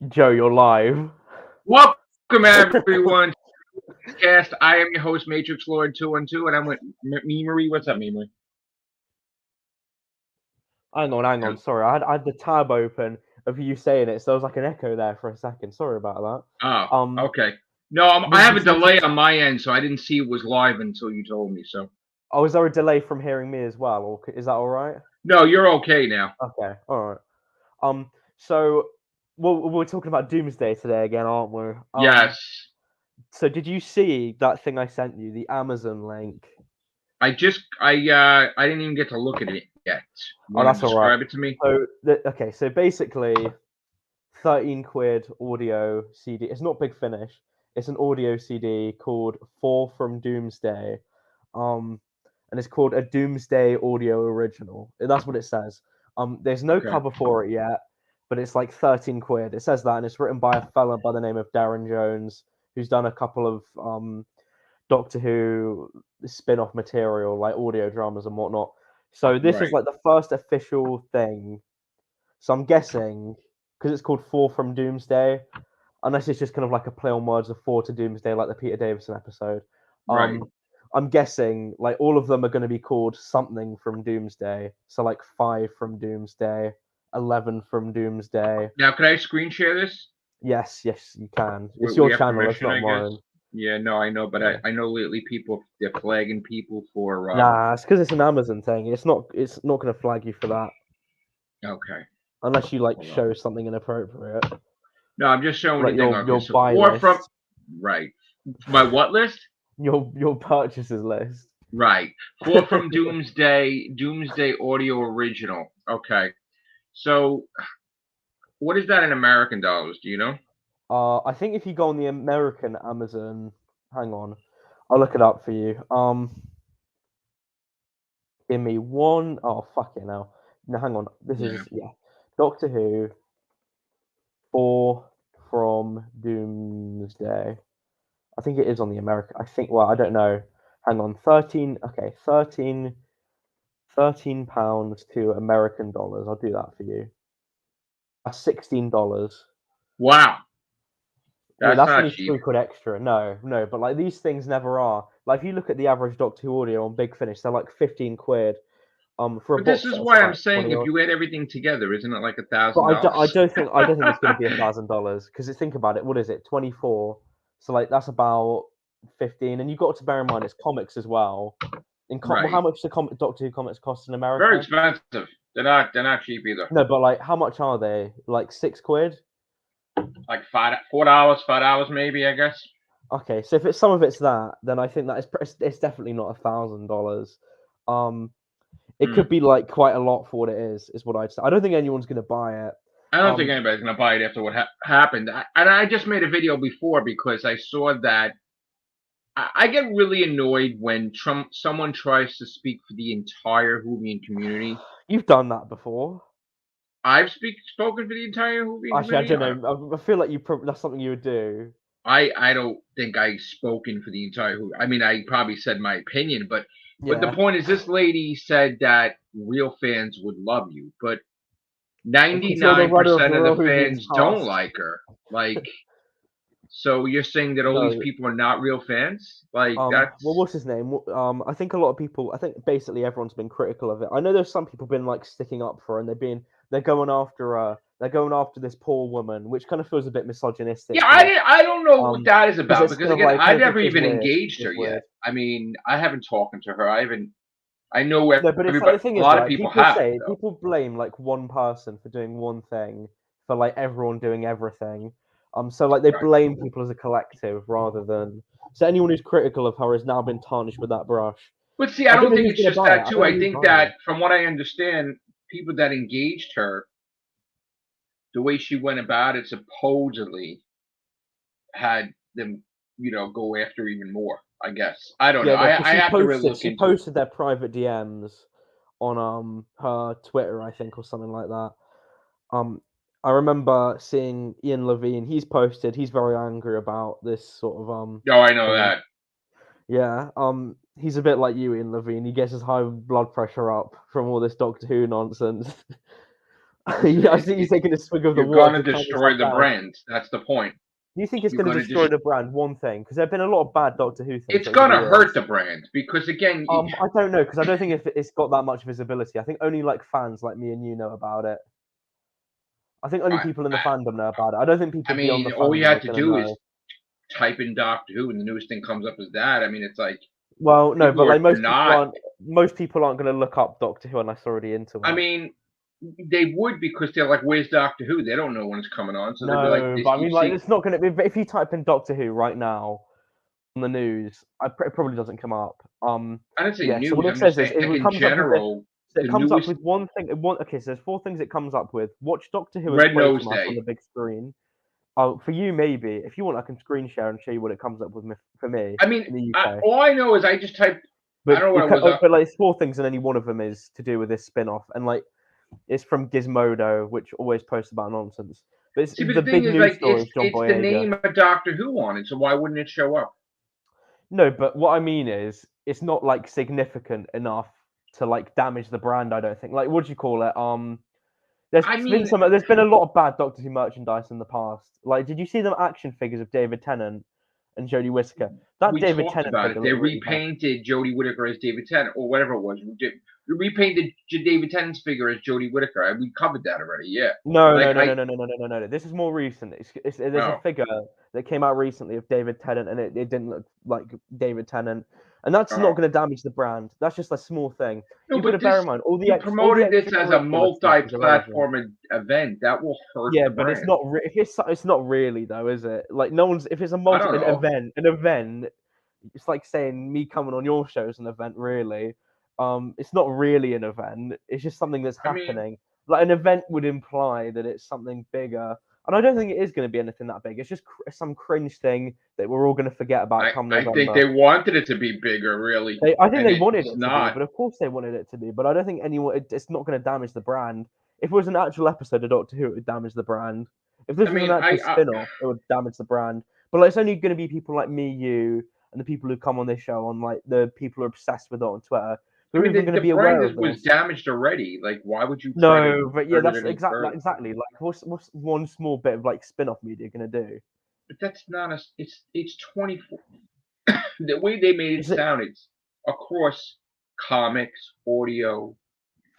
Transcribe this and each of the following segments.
Joe, you're live. Welcome everyone to this cast. I am your host, Matrix Lord 212, and I'm with Memory. What's up, Memory? Hang on. Sorry, I had the tab open of you saying it, so there was like an echo there for a second. Sorry about Oh, that. okay. No, I Was have a this delay on my end, so I didn't see it was live until you told me. So, is there a delay from hearing me as well, or is that all right? no, you're okay now. Okay, all right. So, we're talking about Doomsday today again, aren't we? Yes, So did you see that thing I sent you, the Amazon link? I didn't even get to look at it yet. You Oh, want to that's all right. describe it to me? So, okay, so basically, 13 quid audio CD. It's not Big Finish. It's an audio CD called Four from Doomsday. Um, and it's called a Doomsday Audio Original. That's what it says. There's no Okay. cover for it yet, but it's like 13 quid. It says that, and it's written by a fella by the name of Darren Jones, who's done a couple of Doctor Who spin-off material, like audio dramas and whatnot. So this is Right. like the first official thing. So I'm guessing because it's called Four from Doomsday, unless it's just kind of like a play on words of Four to Doomsday, like the Peter Davison episode. Right. I'm guessing like all of them are going to be called something from Doomsday. So like 5 from Doomsday, 11 from Doomsday. Now, can I screen share this? Yes, you can. It's We your have channel. It's permission, not I guess. mine. Yeah, no, I know, but Yeah. I know lately they're flagging people for. Nah, it's because it's an Amazon thing. It's not. It's not going to flag you for that Okay. unless you like Hold on. show something inappropriate, No, I'm just showing like the thing. your Okay, so buy four from list, right. My what list? your purchases list. Right. Four from Doomsday Audio Original. Okay. So what is that in American dollars? Do you know? I think if you go on the American Amazon, hang on, I'll look it up for you. Give me one. Oh fuck it now. No, hang on. This Yeah. is Doctor Who, Four from Doomsday. I think it is on the American. I think. Well, I don't know. Hang on. 13. Okay, 13 pounds to American dollars. I'll do that for you. That's $16. Wow. Yeah, That's that's not only cheap. 3 quid extra. No, but like these things never are. Like if you look at the average Doctor Who audio on Big Finish, they're like 15 quid. For a But this box is set, it's why I'm about saying 20 if odd. you add everything together, isn't it like But I $1,000? don't think it's going to be $1,000 because think about it. What is it? 24. So like that's about 15. And you've got to bear in mind it's comics as well. How Right. much do Doctor Who comics cost in Very America? expensive. They're not cheap either. No, but like how much are they? Like 6 quid? Like $4, $5 maybe, I guess. Okay, so if it's some of it's that, then I think that it's definitely not $1,000. Um, it Hmm. could be like quite a lot for what it is what I'd say. I don't think anyone's going to buy it. I don't think anybody's gonna buy it after what happened. And I just made a video before because I saw that I get really annoyed when someone tries to speak for the entire Whovian community. You've done that before. I've spoken for the entire Whovian Actually, I community. don't know. I feel like that's something you would do. I don't think I've spoken for the entire Whovian. I mean, I probably said my opinion, but the Yeah. point is, this lady said that real fans would love you, but Because you're the runner of 99% the of the Royal Whovians fans don't cast. like her. Like, so you're saying that all these No. people are not real fans? Like, that's What's his name? I think a lot of people. I think basically everyone's been critical of it. I know there's some people been like sticking up for her, and they're going after this poor woman, which kind of feels a bit misogynistic yeah. to me. I don't know what that is Because about it's because kind of again, like I it never feels even weird. engaged her It's yet. weird. I mean, I haven't talked to her. I haven't. I know No, but it's like everybody. the thing A is, lot of right? people have it though. People blame like one person for doing one thing for like everyone doing everything. So like they Right. blame people as a collective rather than so anyone who's critical of her has now been tarnished with that brush. But see, I I don't don't know think who's it's gonna just buy it. that I too. don't know I who's think buying that it. from what I understand, people that engaged her, the way she went about it, supposedly had them, go after even more. I guess I don't know. Yeah, because I have to really look she into it. posted their private DMs on her Twitter, I think, or something like that. Um, I remember seeing Ian Levine. He's posted. He's very angry about this sort of No, I know thing. that. Yeah. He's a bit like you, Ian Levine. He gets his high blood pressure up from all this Doctor Who nonsense. Yeah, I think he's taking a swig of the You're water gonna to calm destroy himself the down. brand. That's the point. Do you think it's You're going to gonna destroy just. the brand? One thing, because there've been a lot of bad Doctor Who things It's over the gonna hurt years. the brand because again, I don't know, because I don't think it's got that much visibility. I think only like fans like me and you know about it. I think only I, people in the I, fandom know about it. I don't think I people beyond mean, the all you fandom have are to going to do is know. type in Doctor Who, and the newest thing comes up as that. I mean, it's like Well, no, but people are like not. most people aren't going to look up Doctor Who unless they're already into I it. mean, they would because they're like, "Where's Doctor Who?" They don't know when it's coming on, so they'd be like, No, "They but I keep mean, like, seeing." it's not going to be. If you type in Doctor Who right now on the news, it probably doesn't come up. I didn't say Yeah. So news. what it I'm just says is saying, like it in comes up with this. general, So the it comes up newest with one thing. Okay, so there's 4 things it comes up with. Watch Doctor Who as Red Nose Quatermass on the Day. big screen. Oh, for you maybe. If you want, I can screen share and show you what it comes up with for me I mean, in the UK. all I know is I just typed. I But don't know what it was. but like it's 4 things, and only one of them is to do with this spin-off, and like it's from Gizmodo, which always posts about nonsense. But it's See, but the the thing big is, news like, story is John it's the Boyega. name of Doctor Who on it, so why wouldn't it show up? No, but what I mean is, it's not like significant enough to like damage the brand. I don't think. Like, what do you call it? I mean, There's been a lot of bad Doctor Who merchandise in the past. Like, did you see them action figures of David Tennant and Jodie Whittaker? That we David talked Tennant about figure it. They looked really bad. repainted Jodie Whittaker as David Tennant, or whatever it was. We repainted David Tennant's figure as Jodie Whittaker. We covered that already. Yeah. No, Like no, no, no, no, no, no, no, no, no. This is more recent. There's a oh, figure that came out recently of David Tennant, and it didn't look like David Tennant, and that's not oh. going to damage the brand. That's just a small thing. No, You've got but to bear in this mind you all the promoted this as a extracurricular stuff is irrelevant. multi-platform event. That will hurt Yeah, the but it's brand. not. If it's not really though, is it? Like no one's. If it's a I don't know. an event, it's like saying me coming on your show is an event, really. It's not really an event. It's just something that's I mean, happening. Like an event would imply that it's something bigger, and I don't think it is going to be anything that big. It's just some cringe thing that we're all going to forget about come I think November. they wanted it to be bigger, really, I think and they wanted it's it to be, not. but of course they wanted it to be. But I don't think it's not going to damage the brand. If it was an actual episode of Doctor Who, it would damage the brand. If this I was an mean, actual spin-off, it would damage the brand. But like, it's only going to be people like me, you, and the people who come on this show, on like the people who are obsessed with it on Twitter, who I are mean, even going to the be brand aware of was this. damaged already. Like, why would you try to No, but yeah, hurt it that's any further? exactly like what's one small bit of like spin-off media going to do? But that's not a. It's 24. The way they made it Is it? sound, it's across comics, audio,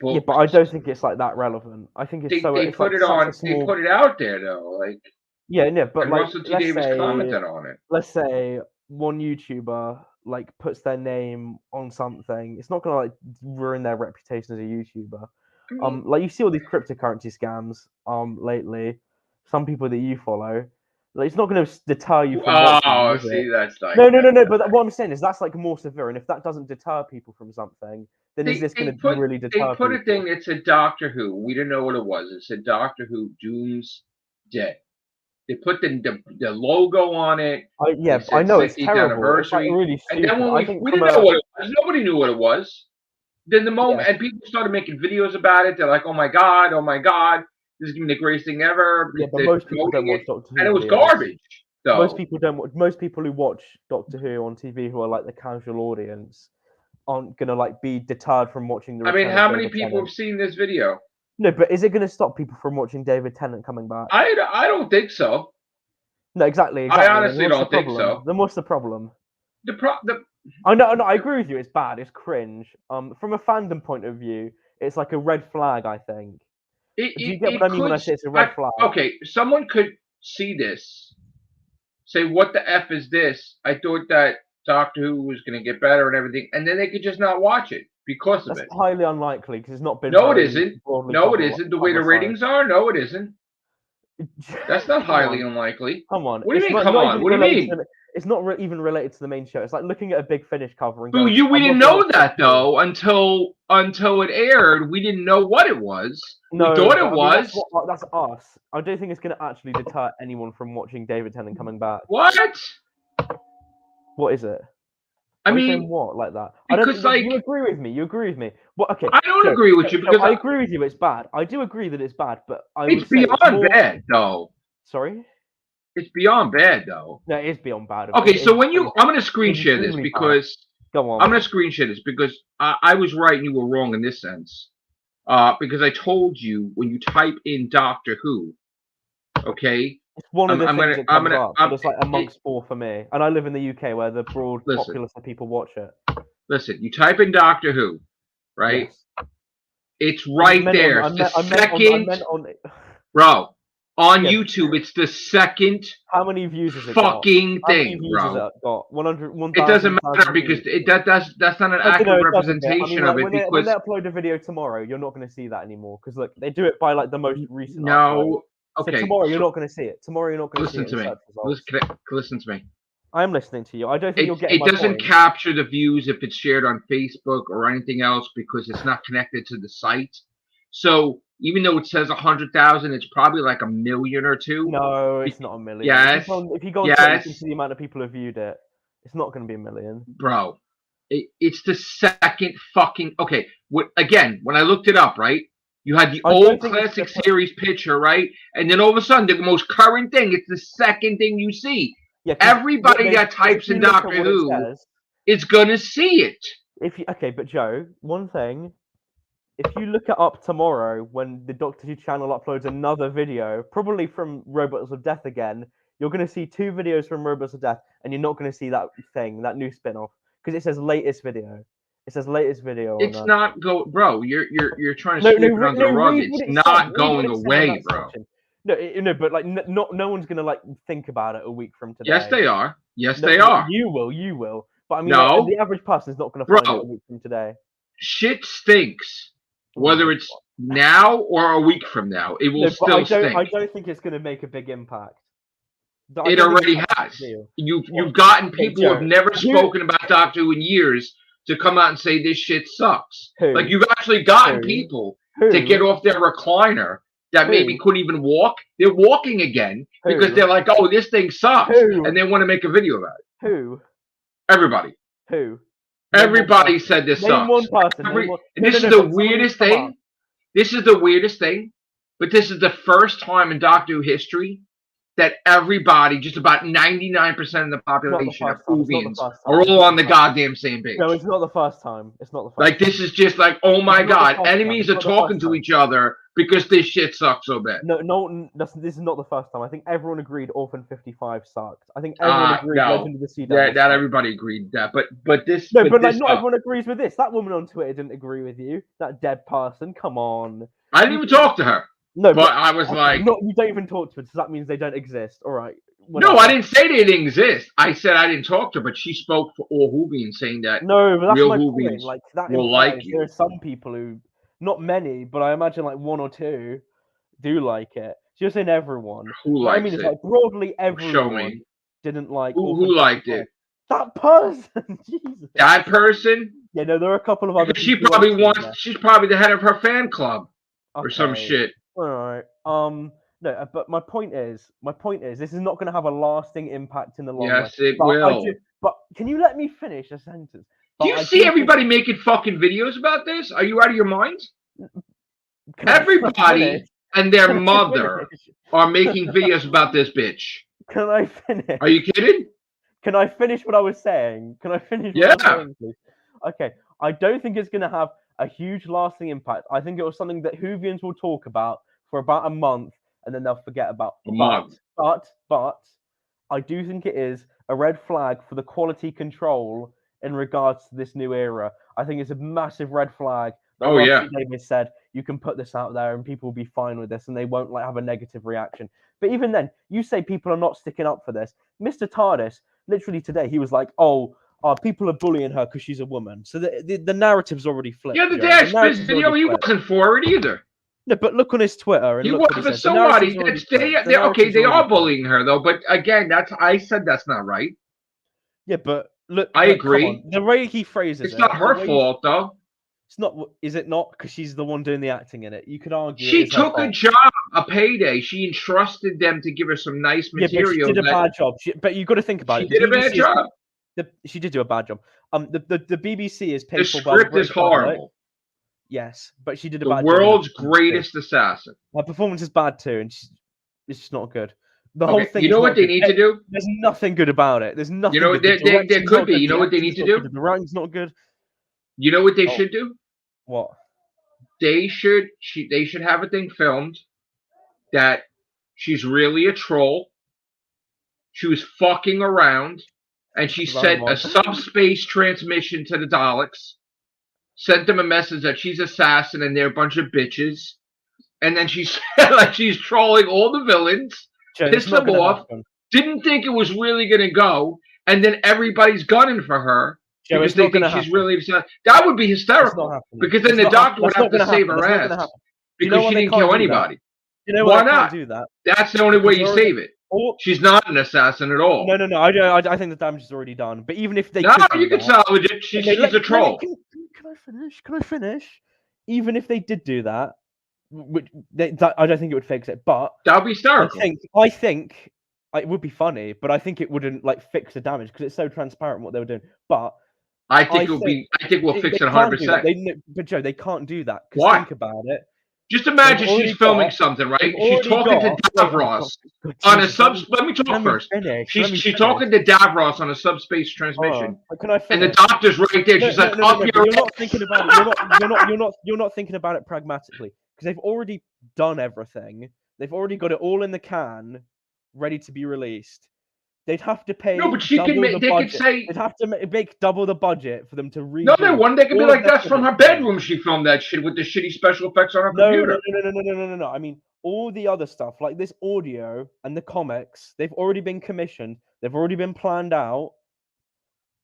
Yeah, but books. I don't think it's like that relevant. I think They it's put like it such a on. They small. put it out there though. Like, Yeah, no, but and like Russell T Davis commented on it. let's say one YouTuber like puts their name on something, it's not gonna like ruin their reputation as a YouTuber. I mean, Like you see all these cryptocurrency scams lately, some people that you follow, like it's not gonna deter you from watching them, oh, is it? see, that's like No, no, no, no. But what I'm saying is that's like more severe, and if that doesn't deter people from something, then is they this they gonna put really they deter put a thing people? that said Doctor Who. We didn't know what it was. It said Doctor Who Doomsday. They put the logo on it. They Yeah, I said know it's 60th terrible. It's like anniversary. really And then stupid. when I we think from didn't know a what it was. Nobody knew what it was. Then the moment yes, and people started making videos about it. They're like, oh my god, this is gonna be the greatest thing ever. yeah, but They're most people don't promoting watch it, Doctor and Who it was videos. garbage. Most So people don't. Most people who watch Doctor Who on TV, who are like the casual audience, aren't gonna like be deterred from watching the I mean, return of how many David people Tennant. have seen this video? No, but is it gonna stop people from watching David Tennant coming back? I don't think so. No, exactly, I exactly. Then honestly what's the don't think problem? so. Then what's the problem? The I know, I agree with you. It's bad. It's cringe. From a fandom point of view, it's like a red flag. I think. Do you get what it I mean when could. I say it's a red flag? Okay, someone could see this, say, "What the f is this?" I thought that Doctor Who was going to get better and everything, and then they could just not watch it because of That's it. highly unlikely because it's not been No, it very isn't. broadly No, it isn't. The way the publicized. ratings are, no, it isn't. That's not Come highly on. unlikely. Come on, What do you it's mean? not Come not on. even What do you related to mean? the. It's not even related to the main show. It's like looking at a Big Finish cover and Boo, going, we "I'm didn't not going to know watch that Doctor Who." though until it aired. We didn't know what it was. We No, thought but it I mean was. that's us. I don't think it's going to actually deter anyone from watching David Tennant coming back. What? What is it? I Why are you saying mean, what like that? I don't. because like You agree with me. You agree with me. What? Okay. I don't agree with you So because I agree with you. It's bad. I do agree that it's bad, but I it's would say it's beyond more. bad though. Sorry. It's beyond bad though. No, it is beyond bad. Okay, so It's when you, I'm gonna screen share this extremely bad. because Go I'm on. gonna screen share this because I was right and you were wrong in this sense. because I told you when you type in Doctor Who, okay. It's one of the I'm things gonna. that I'm comes gonna. up, but it's like amongst four for me. And I live in the UK where the broad Listen. populace of people watch it. Listen. You type in Doctor Who, right? Yes. It's I right meant there. on. It's the I second, meant on. bro. On Yeah. YouTube, it's the second How many views has it got? fucking How many thing, views has bro. it got? 100, It doesn't matter 1,000 because views. that's not an No, accurate it doesn't. I representation mean, of like it when they because upload a video tomorrow, you're not going to see that anymore because look, they do it by like the most recent upload. no. So Okay, tomorrow you're not going to see it. Tomorrow you're not going to see listen it to in me. search results. Listen to me. I am listening to you. I don't think you're getting It my doesn't point. capture the views if it's shared on Facebook or anything else because it's not connected to the site. So even though it says 100,000, it's probably like 1 million or 2. No, it's not 1 million. Yes. If you go on Twitter, you can see the amount of people who viewed it. It's not going to be 1 million. Bro, it's the second fucking. Okay, again, when I looked it up, right? You had the old classic series picture, right? And then all of a sudden, the most current thing, it's the second thing you see. Yeah, everybody that types in Doctor Who is going to see it. Okay, but Joe, one thing. If you look it up tomorrow when the Doctor Who channel uploads another video, probably from Robots of Death again, you're going to see 2 videos from Robots of Death, and you're not going to see that thing, that new spin-off, because it says latest video. It says latest video. It's not bro. You're trying to sweep it under the rug. It's not going away, bro. No, but like no one's gonna like think about it a week from today. Yes, they are. Yes, they are. You will. But I mean, no, like, the average person is not gonna find it a week from today. Shit stinks. Whether it's now or a week from now, it will still stink. I don't think it's gonna make a big impact. It already has. You've gotten people who have never spoken about Doctor Who in years to come out and say this shit sucks. Like you've actually gotten people to get off their recliner that maybe couldn't even walk. They're walking again because they're like, oh, this thing sucks. And they want to make a video about it. Who? Everybody. Who? Everybody said this sucks. One person. And this is the weirdest thing. This is the weirdest thing. But this is the first time in Doctor Who history that everybody, just about 99% of the population of Whovians are all on the goddamn same page. No, it's not the first time. It's not the first time. This is just like, oh my god, enemies are talking to each other because this shit sucks so bad. No, this is not the first time. I think everyone agreed Orphan 55 sucked. I think everyone agreed Legend of the Sea Devil. Not everybody agreed that, but this. No, but like, not everyone agrees with this. That woman on Twitter didn't agree with you. That dead person. Come on. I didn't even talk to her. No, but I was like, you don't even talk to her, so that means they don't exist. All right. No, I didn't say they didn't exist. I said I didn't talk to her, but she spoke for all Whovians, saying that no, but that's real my Whovians point. Like that will like you. There are some people who, not many, but I imagine like 1 or 2 do like it. So you're saying everyone. Who likes it? I mean, it's like broadly everyone didn't like. Who liked it? That person. Jesus. That person? Yeah, no, there are a couple of other. She probably wants. She's probably the head of her fan club or some shit. All right. No, but my point is, this is not going to have a lasting impact in the long run. Yes, it will. But can you let me finish a sentence? Do you see everybody making fucking videos about this? Are you out of your mind? Everybody and their mother are making videos about this bitch. Can I finish? Are you kidding? Can I finish what I was saying? Can I finish what I was saying, please? Okay. I don't think it's going to have a huge lasting impact. I think it was something that Whovians will talk about for about a month and then they'll forget about. But I do think it is a red flag for the quality control in regards to this new era. I think it's a massive red flag. Davis said you can put this out there and people will be fine with this and they won't like have a negative reaction. But even then, you say people are not sticking up for this. Mr. TARDIS, literally today, he was like, people are bullying her because she's a woman. So the narrative's already flipped. Yeah, the day I spent this video, he wasn't for it either. No, but look on his Twitter. And he was for somebody. They are bullying her though. But again, I said that's not right. Yeah, but look, I agree. The way he phrases it's not her fault though. It's not. Is it not? Because she's the one doing the acting in it. You could argue. She took a job, a payday. She entrusted them to give her some nice material. Yeah, but she did a bad job. But you got to think about it. She did a bad job. She did do a bad job. The BBC is paid for. The script is horrible. Yes, but she did a bad job. The world's greatest assassin. Her performance is bad too, and it's just not good. The whole thing. You know what they need to do? There's nothing good about it. There's nothing. You know, there could be. You know what they need to do? The writing's not good. You know what they should do? What? they should have a thing filmed that she's really a troll. She was fucking around, and she sent a subspace transmission to the Daleks, sent them a message that she's assassin and they're a bunch of bitches, and then she said like she's trolling all the villains, pissed them off, didn't think it was really gonna go, and then everybody's gunning for her because they think she's really upset. That would be hysterical because then the Doctor would have to save her ass because she didn't kill anybody. You know why not? Do that? That's the only way you save it. She's not an assassin at all. No. I think the damage is already done. But even if they you can salvage it. She's a troll. Can I finish? Even if they did do that, I don't think it would fix it. But that would be hysterical. I think it would be funny, but I think it wouldn't like fix the damage because it's so transparent what they were doing. But I think we'll fix it 100%. But Joe, they can't do that. Why? Think about it. Just imagine she's filming something, right? She's talking to Davros on a Let me talk first. She's talking to Davros on a subspace transmission, and the Doctor's right there. She's like, you're not thinking about it. You're not thinking about it pragmatically because they've already done everything. They've already got it all in the can, ready to be released. They'd have to pay. No, but she can make. They could say they'd have to make double the budget for them to read. No, they wouldn't. They could be like, that's from her bedroom. She filmed that shit with the shitty special effects on her computer. No. I mean, all the other stuff like this audio and the comics, they've already been commissioned. They've already been planned out.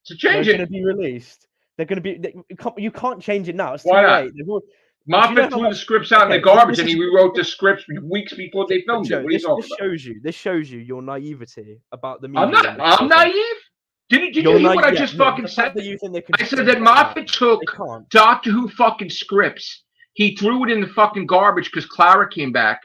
To change They're going to be released. They're going to be. You can't change it now. It's too late. Moffat threw the scripts out in the garbage, and he rewrote the scripts weeks before they filmed it. What are you talking about? This shows you your naivety about the medium. I'm naive. Did you hear what I just fucking said? I said that Moffat took Doctor Who fucking scripts. He threw it in the fucking garbage because Clara came back,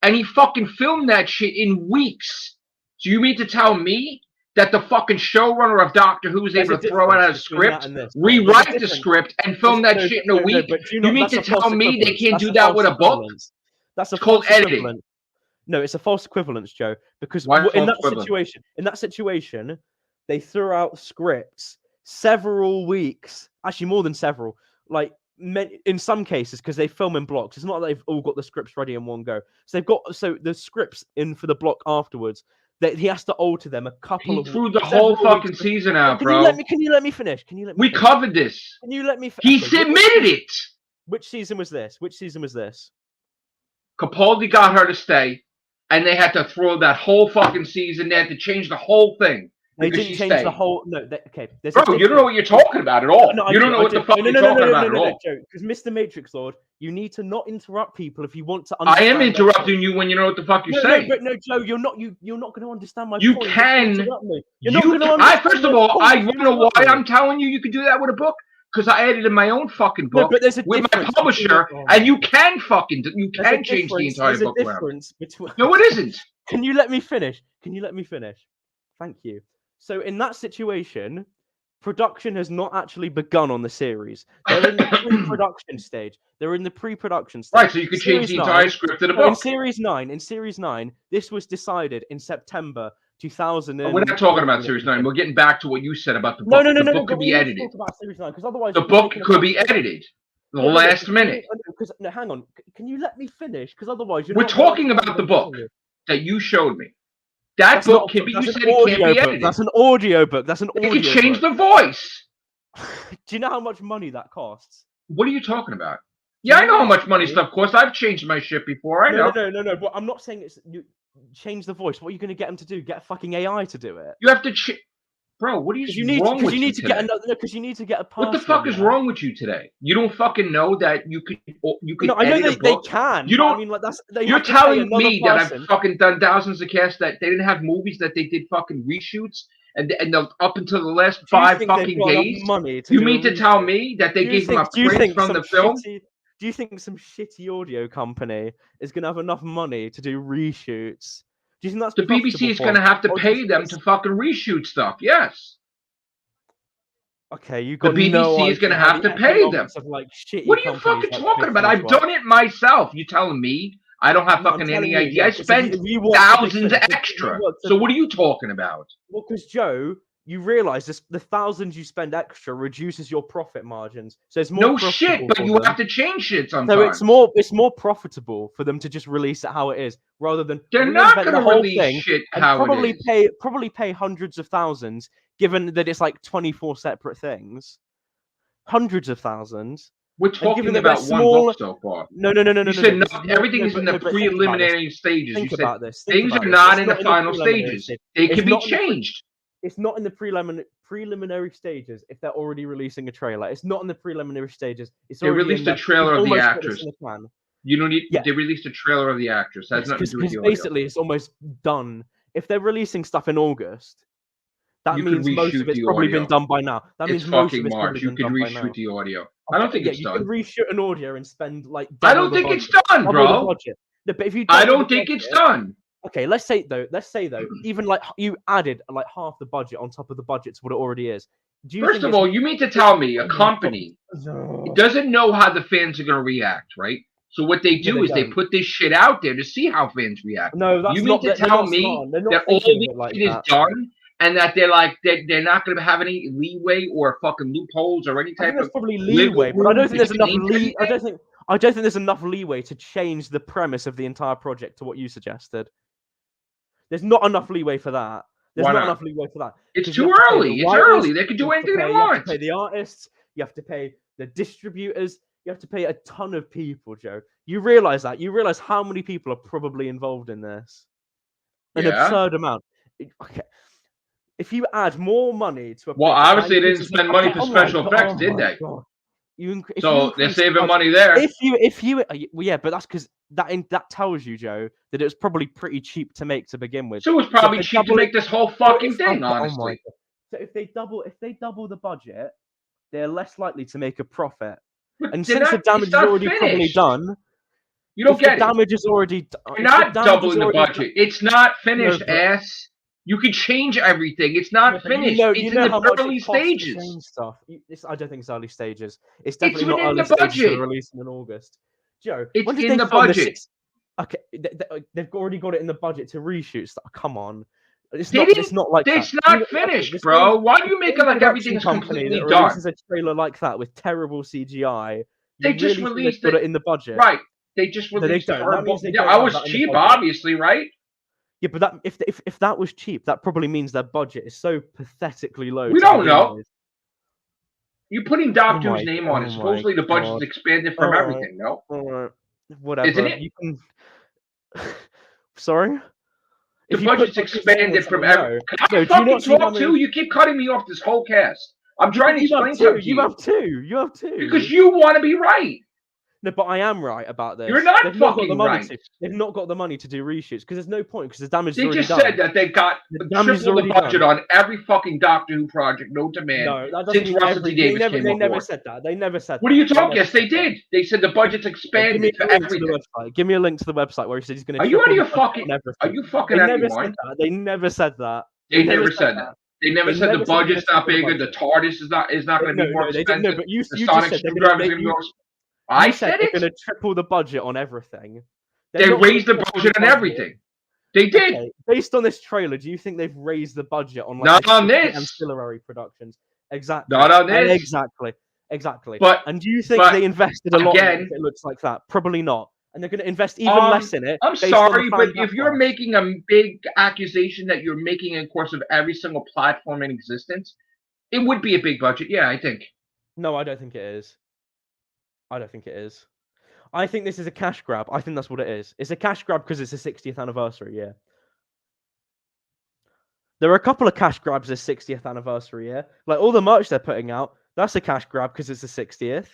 and he fucking filmed that shit in weeks. So you mean to tell me that the fucking showrunner of Doctor Who was able to throw out a script, rewrite the script, and film that shit in a week? You mean to tell me they can't do that with a book? That's called editing. No, it's a false equivalence, Joe. Because in that situation, they threw out scripts several weeks, actually more than several, like in some cases because they film in blocks. It's not like they've all got the scripts ready in one go. So they've got the scripts in for the block afterwards. That he has to alter them a couple of. He threw the whole fucking season out, bro. Can you let me finish? We covered this. Can you let me? He submitted it. Which season was this? Capaldi got her to stay, and they had to throw that whole fucking season. They had to change the whole thing. They didn't change the whole. No, okay. Bro, you don't know what you're talking about at all. You don't know what the fuck you're talking about at all. Because Mr. Matrix Lord, you need to not interrupt people if you want to. I am interrupting you when you know what the fuck you're saying. No, Joe, you're not. You're not going to understand my point. You can. First of all, I don't know why I'm telling you can do that with a book. Because I edited my own fucking book with my publisher, and you can change the entire book around. No, it isn't. Can you let me finish? Thank you. So in that situation, production has not actually begun on the series. They're in the pre-production stage. Right, so you can change the entire script of the book. In Series 9, this was decided in September 2000. We're not talking about Series 9. We're getting back to what you said about the book. The book could be edited. The book could be edited. The last minute. No, hang on. Can you let me finish? Because otherwise, we're talking about the book that you showed me. That book can be. You said it can't be edited. That's an audio book. You can change the voice. Do you know how much money that costs? What are you talking about? Yeah, I know how much money stuff costs. I've changed my shit before. I know. No. But I'm not saying it's you change the voice. What are you going to get them to do? Get a fucking AI to do it? You have to. Bro, what are you wrong with you? Because you need to get a person. What the fuck is wrong with you today? You don't fucking know that you could. No, I know they can. You don't. I mean, like that's. You're telling me that I've fucking done thousands of casts that they didn't have movies that they did fucking reshoots and up until the last 5 fucking days. You mean to tell me that they gave them a print from the film? Do you think some shitty audio company is going to have enough money to do reshoots? Do you think that's the BBC is going to have to pay them to fucking reshoot stuff? Yes. Okay, you got the BBC is going to have to pay them. What are you fucking talking about? I've done it myself. You telling me I don't have fucking any idea? I spent thousands extra. So what are you talking about? Well, because Joe, you realize this, the thousands you spend extra reduces your profit margins. So it's more No shit, profitable but for you them. have to change shit So sometimes. it's more profitable for them to just release it how it is, rather than They're not reinvent going the to whole release thing shit and how it is. probably pay hundreds of thousands, given that it's like 24 separate things, hundreds of thousands, We're and given talking that they're about one book small. so far. No. You said no, This is more. everything No, is in the but think about this. preliminary stages. You Think said about this. Think things about are this. not It's in the not in the final preliminary stages. stage. They It's can be not in the changed. It's not in the preliminary stages if they're already releasing a trailer. It's not in the preliminary stages. It's They already in released a there. You've trailer of the almost got this actress. in the plan. You don't need. Yeah. They released a trailer of the actress. That has nothing to do with Because the audio. basically it's almost done. If they're releasing stuff in August, that You could means most reshoot of it's the probably audio. been done by now. That It's means most of fucking it's probably March. You been could done by reshoot now. the audio. I don't think Yeah, it's you done. can reshoot an audio and spend like I double don't the think budget. it's done, Double the bro. budget. No, but if you I double don't the think it's budget, done. okay, let's say though, even like you added like half the budget on top of the budget to what it already is. Do you First think of it's all, you mean to tell me a oh my company God. doesn't know how the fans are going to react, right? So what they No, do they is they don't. put this shit out there to see how fans react. No, that's You mean not. to They're tell not me smart. They're that not all thinking of this it like shit is that. done and that they're not going to have any leeway or fucking loopholes or any I think type there's of probably wiggle leeway, but I room don't think to there's enough change anything? I don't think there's enough leeway to change the premise of the entire project to what you suggested. There's not enough leeway for that. There's Why not not? enough leeway for that. It's Because you too have to pay the early. It's writers, early. They can you do have to anything they pay, you have to want. pay the artists, you have to pay the distributors, you have to pay a ton of people, Joe. You realize that? You realize how many people are probably involved in this? An Yeah. absurd amount. Okay. If you add more money to a Well, project, obviously they didn't spend money for special effects, did they? So they're saving money there. If you, well, yeah, but that's because that tells you, Joe, that it was probably pretty cheap to make to begin with. So it was probably cheap to make this whole fucking thing, honestly. So if they double the budget, they're less likely to make a profit. But And since the damage is already probably done, you don't get it. The damage is already done. You're not doubling the budget. It's not finished, ass. You can change everything. It's not finished. It's in the early stages. Stuff. I don't think it's early stages. It's definitely not within early the stages budget. for releasing in August. Joe, It's when did in they the film budget. Okay, they've already got it in the budget to reshoot stuff. Come on. It's They not. didn't- It's not like It's that. not finished, bro. Why do you make it like everything's company completely that done? releases a trailer like that with terrible CGI. They just really released put it in the budget, right? They just No, they released don't. That means they Yeah, don't I have was that in the cheap, budget. obviously, right? Yeah, but that if that was cheap, that probably means their budget is so pathetically low. We to don't begin know. with. You're putting Doctor Who's name on it. my Supposedly the budget's God. expanded from everything, no? Whatever. Isn't it? You can. Sorry. The budget's expanded from everything. Can No, I do you not fucking see how talk many- too? You keep cutting me off this whole cast. I'm trying to explain something to You have two. You have two. Because you want to be right. No, but I am right about this. You're not They've not got fucking the money right. to. They've not got the money to do reshoots because there's no point because the damage is They already just done. said that they got damage is triple the already budget done. on every fucking Doctor Who project, no demand, No, that doesn't since mean Russell T Davis came They aboard. never said that. They never said What that. are you talking? Yes, they did. They said the budget's expanded for everything. Give me a link to the website where he said he's going to. Are you out of your fucking? Are you fucking out of your mind? They never said that. They never said that. They never said the budget's not bigger. The TARDIS is not going to be more expensive. No, but you the just sonic said screwdriver's going to be more. I said they're it. going to triple the budget on everything. They raised the budget on everything. They did. Okay. Based on this trailer, do you think they've raised the budget on not on this ancillary productions? Exactly. Not on this. Exactly. But and do you think they invested a lot in it if it looks like that? Probably not. And they're going to invest even less in it. I'm sorry, but if you're making a big accusation that you're making in the course of every single platform in existence, it would be a big budget. Yeah, I think. No, I don't think it is. I don't think it is. I think this is a cash grab. I think that's what it is. It's a cash grab because it's a 60th anniversary, yeah. There are a couple of cash grabs this 60th anniversary, yeah. Like all the merch they're putting out, that's a cash grab because it's the 60th.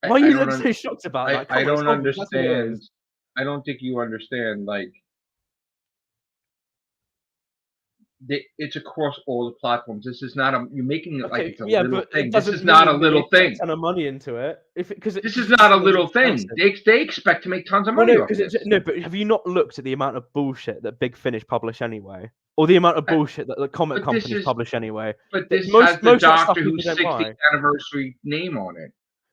Why are you so shocked about that? I don't understand. I don't think you understand. Like, it's across all the platforms. This is not you're making it like it's a little thing. This is not a little thing. A ton of money into it. This is not a little thing. They expect to make tons of money off this. No, but have you not looked at the amount of bullshit that Big Finish publish anyway? Or the amount of bullshit that the comic companies publish anyway? But this has the Doctor Who 60th anniversary name on it.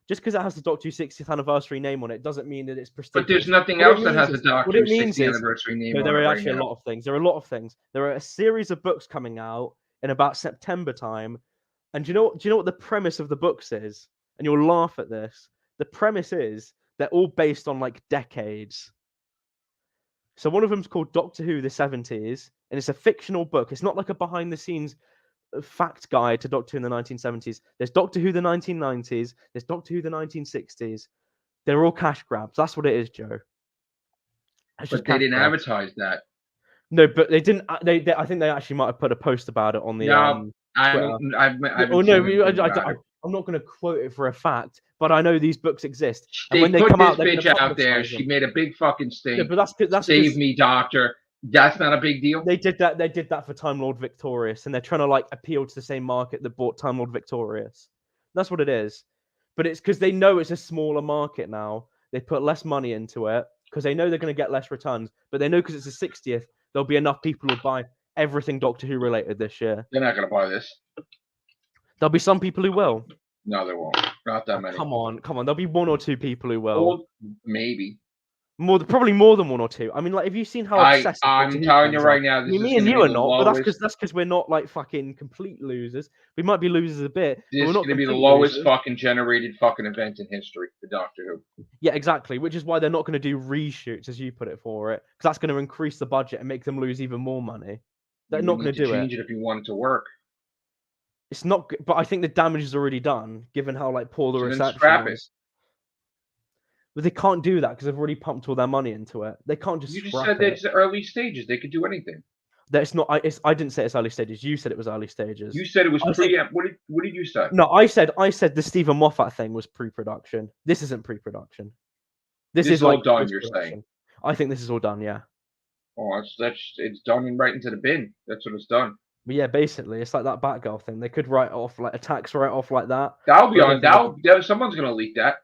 Just because it has the Doctor Who 60th anniversary name on it doesn't mean that it's prestigious. But there's nothing else that has the Doctor Who 60th anniversary name on it. There are actually a lot of things. There are a lot of things. There are a series of books coming out in about September time. And do you know what the premise of the books is? And you'll laugh at this. The premise is they're all based on like decades. So one of them's called Doctor Who: The 70s, and it's a fictional book. It's not like a behind the scenes fact guide to Doctor Who in the 1970s. There's Doctor Who the 1990s. There's Doctor Who the 1960s. They're all cash grabs. That's what it is, Joe. But they didn't advertise that. No, but they didn't. They I think they actually might have put a post about it on the No, I Twitter. don't. I haven't Oh seen no, anything about it. I'm not going to quote it for a fact, but I know these books exist. And They when they put come this out, they're bitch going to out there. publicize She them. made a big fucking Yeah, stink. but that's Save me, Doctor. That's not a big deal. They did that. They did that for Time Lord Victorious, and they're trying to like appeal to the same market that bought Time Lord Victorious. That's what it is. But it's because they know it's a smaller market now. They put less money into it because they know they're going to get less returns. But they know because it's the 60th, there'll be enough people who buy everything Doctor Who related this year. They're not going to buy this. There'll be some people who will. No, they won't. Not that many. Come on. There'll be one or two people who will. Well, maybe. Probably more than one or two. I mean, like, have you seen how obsessed I'm telling you right now, this is me and you be are the not, lowest. but that's because we're not like fucking complete losers. We might be losers a bit. This but we're is not going to be the complete lowest losers. fucking generated fucking event in history for Doctor Who. Yeah, exactly. Which is why they're not going to do reshoots, as you put it, for it, because that's going to increase the budget and make them lose even more money. They're not going to do change it if you want it to work. It's not, but I think the damage is already done, given how like poor the reception was. But they can't do that because they've already pumped all their money into it. They can't just. You just said that it's the early stages. They could do anything. That's not. I didn't say it's early stages. You said it was early stages. You said it was pre. What did you say? No, I said the Stephen Moffat thing was pre-production. This isn't pre-production. This is all like done. You're saying? I think this is all done. Yeah. Oh, it's done and right into the bin. That's what it's done. But yeah, basically, it's like that Batgirl thing. They could write off like attacks right off like that. That'll be on. Someone's gonna leak that.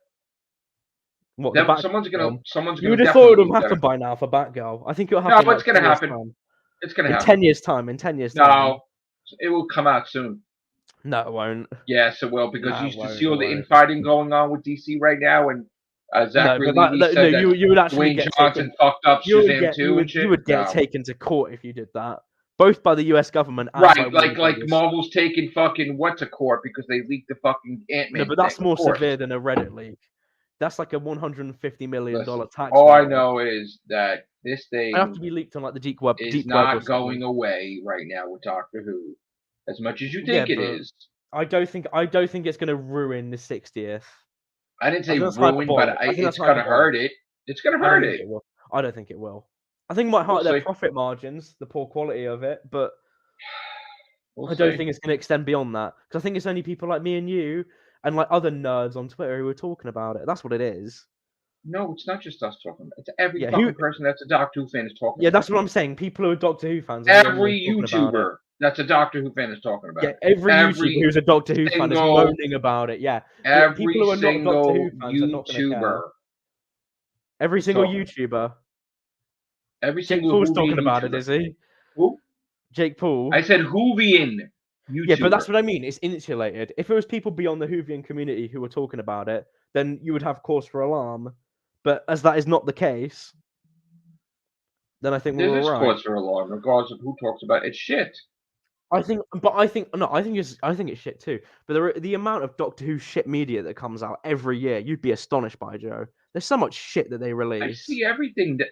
What? Someone's gonna. You would have thought it would have happened by now for Batgirl. I think it'll happen. No, what's gonna happen? It's gonna happen. 10 years time. In 10 years time. No, it will come out soon. No, it won't. Yes, it will, because you used to see all the infighting going on with DC right now, and Zachary Levi said that you would actually Dwayne Johnson fucked up Shazam 2 and shit. You would get taken to court if you did that, both by the U.S. government and right, like Marvel's taking fucking what to court because they leaked the fucking Ant-Man. No, but that's more severe than a Reddit leak. That's like a $150 million tax. All I know is that this thing I have to be leaked on like the deep web. It's not going away right now with Doctor Who, as much as you think it is. I don't think it's going to ruin the 60th. I didn't say ruin, but it's going to hurt it. It's going to hurt it. I don't think it will. I think it might hurt their profit margins, the poor quality of it, but I don't think it's going to extend beyond that, because I think it's only people like me and you and like other nerds on Twitter who are talking about it. That's what it is. No, it's not just us talking about it. It's every fucking person that's a Doctor Who fan is talking about it. Yeah, that's what I'm saying. People who are Doctor Who fans. Every YouTuber that's a Doctor Who fan is talking about it. Yeah, every YouTuber who's a Doctor Who fan is moaning about it. Yeah. Every single YouTuber. Every single YouTuber. Every Jake single Paul's talking about it, is he? Who? Jake Paul. I said Whovian YouTuber. Yeah, but that's what I mean. It's insulated. If it was people beyond the Whovian community who were talking about it, then you would have cause for alarm. But as that is not the case, then I think we're all right. There's cause for alarm, regardless of who talks about it. It's shit. I think it's shit too. But the amount of Doctor Who shit media that comes out every year, you'd be astonished by, Joe. There's so much shit that they release. I see everything that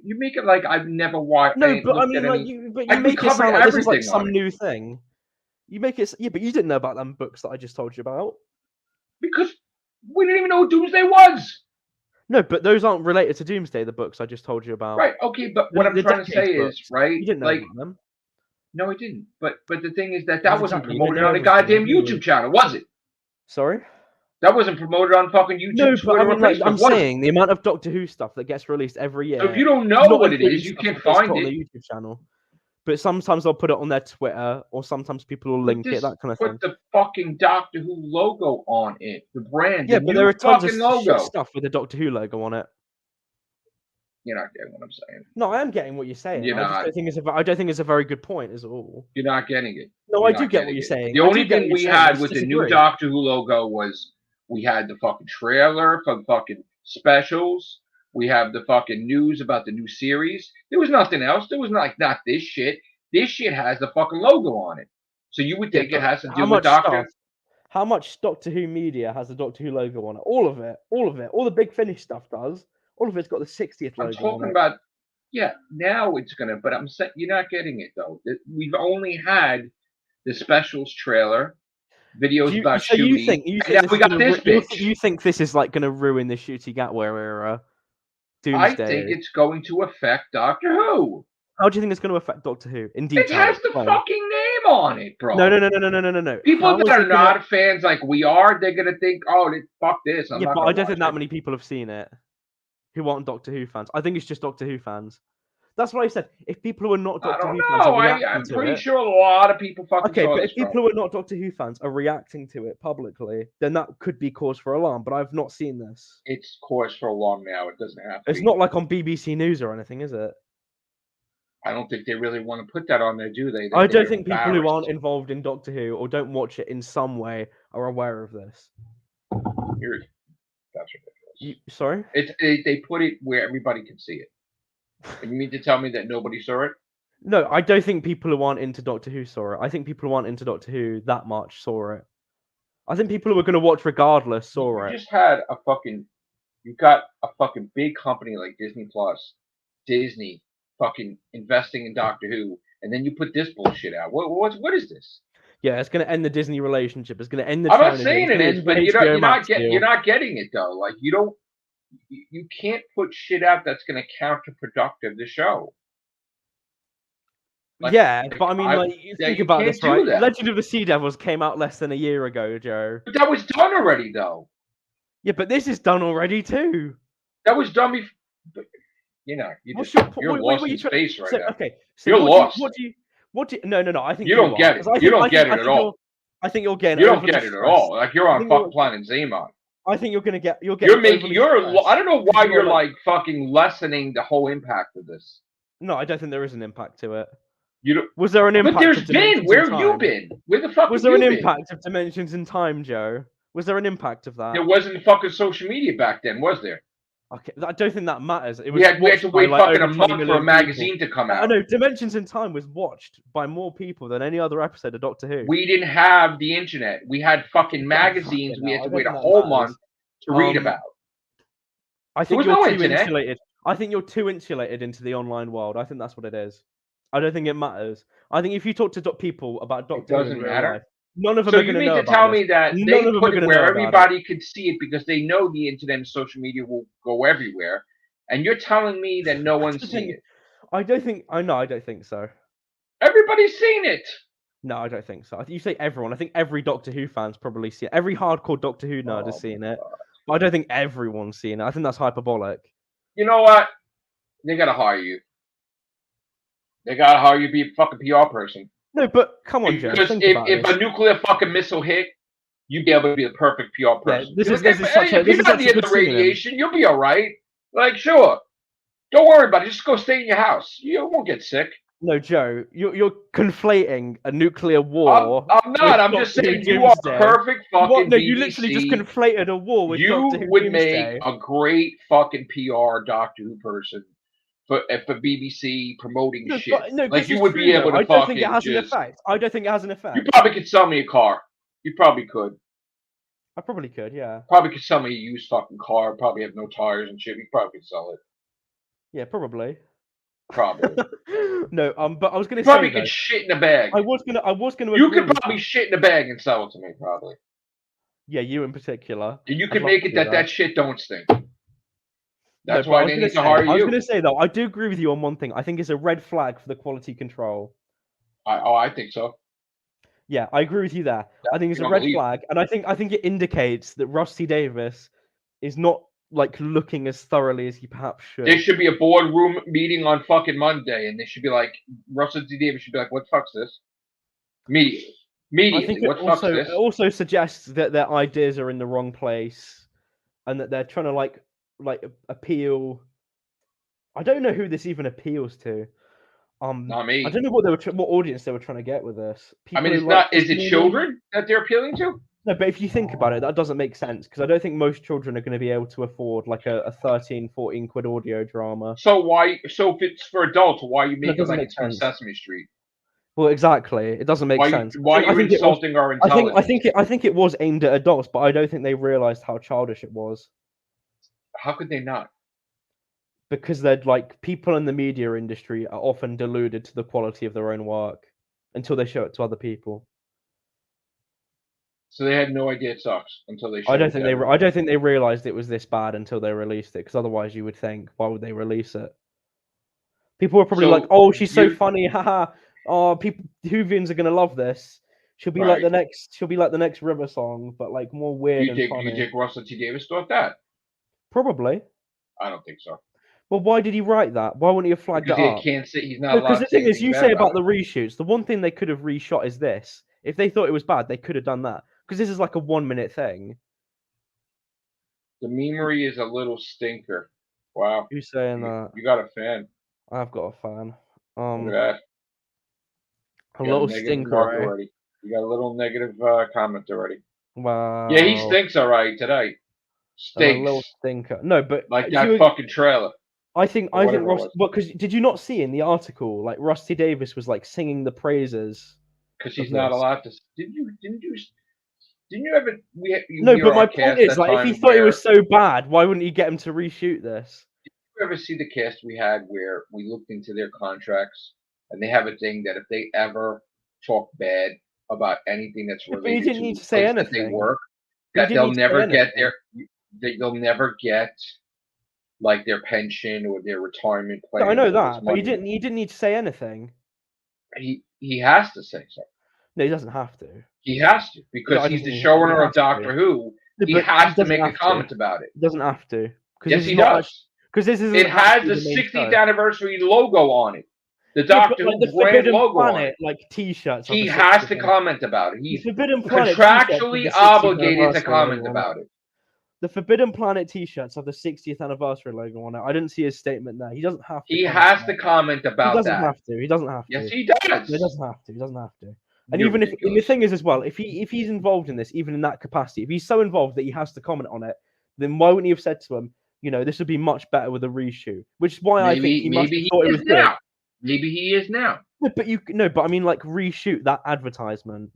you make it like I've never watched. No, but I mean, like you make it sound like this is like some new thing. You make it, yeah, but you didn't know about them books that I just told you about. Because we didn't even know what Doomsday was. No, but those aren't related to Doomsday, the books I just told you about. Right, okay, but what I'm trying to say is, right? You didn't know about them. No, I didn't. But the thing is that wasn't promoted on a goddamn YouTube channel, was it? Sorry? That wasn't promoted on fucking YouTube. No, but I mean, I'm saying the amount of Doctor Who stuff that gets released every year. So if you don't know what it is, you can't find it on the YouTube channel. But sometimes they'll put it on their Twitter, or sometimes people will link it, that kind of thing. Put the fucking Doctor Who logo on it, the brand. Yeah, but there are tons of stuff with the Doctor Who logo on it. You're not getting what I'm saying. No, I am getting what you're saying. I don't think it's a very good point, is all. You're not getting it. No, I do get what you're saying. The only thing we had with the new Doctor Who logo was we had the fucking trailer for the fucking specials. We have the fucking news about the new series. There was nothing else. There was not this shit. This shit has the fucking logo on it. So you would Yeah, think it but has to how do with much stuff? Doctor? How much Doctor Who media has the Doctor Who logo on it? All of it. All of it. All the Big Finish stuff does. All of it's got the 60th I'm logo on talking it. about, yeah, now it's gonna, but I'm saying you're not getting it though. We've only had the specials trailer, videos about So you Shooty, think and now this we is got gonna this bitch. you think this is like gonna ruin the Shooty Gatwa era? I Doomsday. think it's going to affect Doctor Who. How do you think it's going to affect Doctor Who in It detail? has the Explain. fucking name on it, bro. No. People How that is are it gonna... not fans like we are, they're gonna think, oh, fuck this. I'm Yeah, not but gonna I don't watch think that it. many people have seen it who aren't Doctor Who fans. I think it's just Doctor Who fans. That's what I said. If people who are not I Doctor don't Who fans are know. reacting I'm to pretty it, sure a lot of people fucking okay, saw but this, if bro. people who are not Doctor Who fans are reacting to it publicly, then that could be cause for alarm. But I've not seen this. It's course for a long now. It doesn't have to It's be. not like on BBC News or anything, is it? I don't think they really want to put that on there, do they? I don't think people who aren't involved in Doctor Who or don't watch it in some way are aware of this. That's ridiculous. Sorry? They put it where everybody can see it. And you mean to tell me that nobody saw it? No, I don't think people who aren't into Doctor Who saw it. I think people who aren't into Doctor Who that much saw it. I think people who are going to watch regardless saw it. You just had you got a fucking big company like Disney Plus, Disney fucking investing in Doctor Who, and then you put this bullshit out. What is this? Yeah, it's going to end the Disney relationship. It's going to end the. I'm not saying it is, but you're not getting it though. Like you can't put shit out that's going to counterproductive the show. Like, yeah, but I mean, think about this, right? Legend of the Sea Devils came out less than a year ago, Joe. But that was done already, though. Yeah, but this is done already too. That was done before. You're lost in space right now. Okay, so you're lost. No. I think you don't get it. You don't get it at all. I think you're getting. You don't get it at all. Like you're on fucking planet Xamon. I think you're gonna get. You're making. I don't know why you're like fucking lessening the whole impact of this. No, I don't think there is an impact to it. Was there an impact? But there's been. Where have you been? Where the fuck was there an impact of Dimensions in Time, Joe? Was there an impact of that? There wasn't fucking social media back then, was there? Okay, I don't think that matters. It was we had to wait fucking a month for a magazine to come out. I know Dimensions in Time was watched by more people than any other episode of Doctor Who. We didn't have the internet. We had fucking magazines. We had to wait a whole month to read about. I think you're too insulated. I think you're too insulated into the online world. I think that's what it is. I don't think it matters. I think if you talk to people about Doctor Who, it doesn't matter. Life, none of them are going to know. So you mean to tell me that they put it where everybody could see it because they know the internet and social media will go everywhere, and you're telling me that no one's seen it? I don't think. I don't think so. Everybody's seen it. No, I don't think so. I think you say everyone. I think every Doctor Who fan's probably seen it. Every hardcore Doctor Who nerd has seen it. But I don't think everyone's seen it. I think that's hyperbolic. You know what? They gotta hire you. They gotta hire you to be a fucking PR person. No, but come on, Joe. Because if a nuclear fucking missile hit, you'd be able to be the perfect PR person. Yeah, if you're not near the radiation, you'll be all right. Like, sure. Don't worry about it. Just go stay in your house. You won't get sick. No, Joe, you're conflating a nuclear war. I'm not. I'm just saying you are perfect fucking No, BBC. you literally just conflated a war with Doctor Who. You would make a great fucking PR Doctor Who person for BBC promoting shit. No, like you would be able to I don't think it has an effect. I don't think it has an effect. You probably could sell me a car. You probably could. I probably could, yeah. Probably could sell me a used fucking car. Probably have no tires and shit. You probably could sell it. Yeah, probably. Probably. No, but I was gonna probably could shit in a bag. I was gonna. You could probably shit in a bag and sell it to me, probably. Yeah, you in particular. And you could make it that shit don't stink. That's why they need to hire you. I was gonna say though, I do agree with you on one thing. I think it's a red flag for the quality control. I think so. Yeah, I agree with you there. I think it's a red flag, and I think it indicates that Russ T. Davies is not like looking as thoroughly as he perhaps should. There should be a boardroom meeting on fucking Monday, and they should be like, Russell T. Davies should be like, "What the fuck's this?" Immediately. I think it also suggests that their ideas are in the wrong place, and that they're trying to like appeal. I don't know who this even appeals to. Not me. I don't know what audience they were trying to get with this. People is it children that they're appealing to? No, but if you think about it, that doesn't make sense because I don't think most children are going to be able to afford like a 13, 14 quid audio drama. So if it's for adults, why are you making it like it's from Sesame Street? Well, exactly. It doesn't make sense. Why are you insulting our intelligence? I think it was aimed at adults, but I don't think they realized how childish it was. How could they not? Because they're like people in the media industry are often deluded to the quality of their own work until they show it to other people. So they had no idea it sucks until they I showed don't it think to they everyone. I don't think they realized it was this bad until they released it. Because otherwise, you would think, why would they release it? People were probably like, So "Oh, she's so you funny, haha! Oh, people Whovians are gonna love this. She'll be like right? the next. She'll be like the next River Song, but like more weird and Do you funny." think Russell T Davis thought that? Probably. I don't think so. Well, why did he write that? Why wouldn't he have flagged Because it he up? can't say he's not No, because allowed the to say thing is, anything you bad say about about it. the reshoots, the one thing they could have reshot is this. If they thought it was bad, they could have done that. Because this is like a 1 minute thing. The memery is a little stinker. Wow, Who's saying that? you got a fan. I've got a fan. Look at that. A You got a little negative stinker, mark eh? already. You got a little negative comment already. Yeah, he Wow. stinks all right today. A little Stinks stinker. No, but like if that you, fucking trailer I or think whatever it Ross. was. Well, because did you not see in the article like Rusty Davis was like singing the praises Because of he's not this? allowed to. Didn't you ever you No, hear but our my point cast is, that like, if he time thought it where was so bad, why wouldn't he get him to reshoot this? you ever see the cast we had where we looked into their contracts and they have a thing that if they ever talk bad about anything that's Yeah, but he related didn't to need the to say place that they anything. work, He that didn't they'll need to say never get anything. they'll never get like their pension or their retirement No, I plans know or this that, but he money. didn't. He didn't need to say anything. He has to say so. No, he doesn't have to. He has to No, because I he's don't the think he showrunner of has to. Doctor Who. No, He but he has to doesn't make a have to. comment about it. He doesn't have to because Yes, he does. this isn't It has actually the the main 60th show. anniversary logo on it. The Yeah, but Doctor like Who the brand Forbidden logo on Planet, it. like T-shirts are the He has 60th. to comment about it. The He's Forbidden Planet T-shirts have contractually the 60th obligated to anniversary comment logo on it. about it. The Forbidden Planet T-shirts have the 60th anniversary logo on it. I didn't see his statement there. He doesn't have to He comment has on to it. comment He about doesn't that. have to. He doesn't have Yes, to. he He does. doesn't have to. He doesn't have to. And You're even if and the ridiculous. thing is as well, if he's involved in this, even in that capacity, if he's so involved that he has to comment on it, then why wouldn't he have said to him, this would be much better with a reshoot? Which is why I think he must have Maybe thought he it is was good. now. Maybe he is now. But I mean like reshoot that advertisement.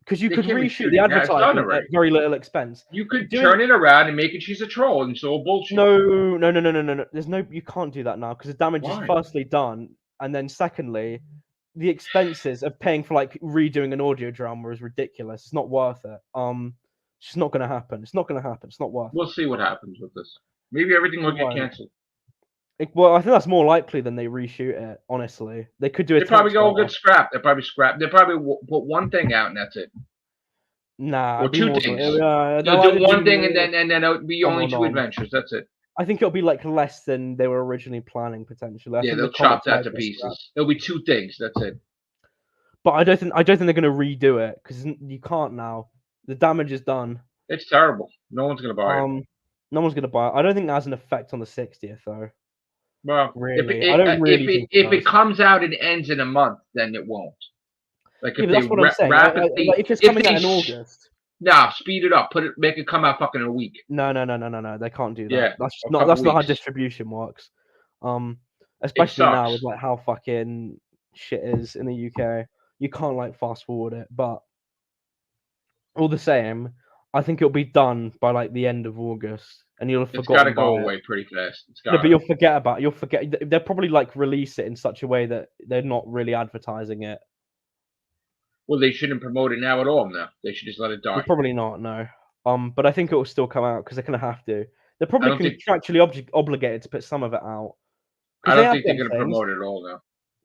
Because you They could can't reshoot reshoot the it now. It's done advertisement at already. very little expense. You could Doing turn it around and make it she's a troll and it's all bullshit. No. There's no. You can't do that now because the damage is Why? firstly done, and then secondly, the expenses of paying for like redoing an audio drama is ridiculous. It's not worth it. It's just not going to happen. It's not going to happen. It's not worth We'll see what happens with this. Maybe everything will it. get Won't. canceled. Well, I think that's more likely than they reshoot it. Honestly, they could do a They probably tax go write-off. get scrapped. They probably scrap. They probably put one thing out and that's it. Nah, Or it'd be two more things. than They'll do one thing and then it'll be Come only two on. adventures. That's it. I think it'll be like less than they were originally planning potentially. I Yeah, think they'll the comics chop that might to get scrapped. pieces. It'll be two things. That's it. But I don't think they're going to redo it because you can't now. The damage is done. It's terrible. No one's gonna buy it. No one's going to buy it. I don't think that has an effect on the 60th though. Well, Really, I don't really think if it comes out and ends in a month, then it won't. Like Yeah, if but they that's what I'm saying. rapidly, Like if it's coming out in August. no, speed it up. Make it come out fucking in a week. No. They can't do that. Yeah, That's a not couple that's not how weeks. distribution works. Especially now with like how fucking shit is in the UK. You can't like fast forward it, but all the same, I think it'll be done by like the end of August, and you'll have It's forgotten. got to go about away it. pretty fast. No, but you'll forget about it. You'll forget. They'll probably like release it in such a way that they're not really advertising it. Well, they shouldn't promote it now at all. Now they should just let it die. Well, probably not. No. But I think it will still come out because they're gonna have to. They're probably contractually obligated to put some of it out. I don't think they're gonna promote it at all now.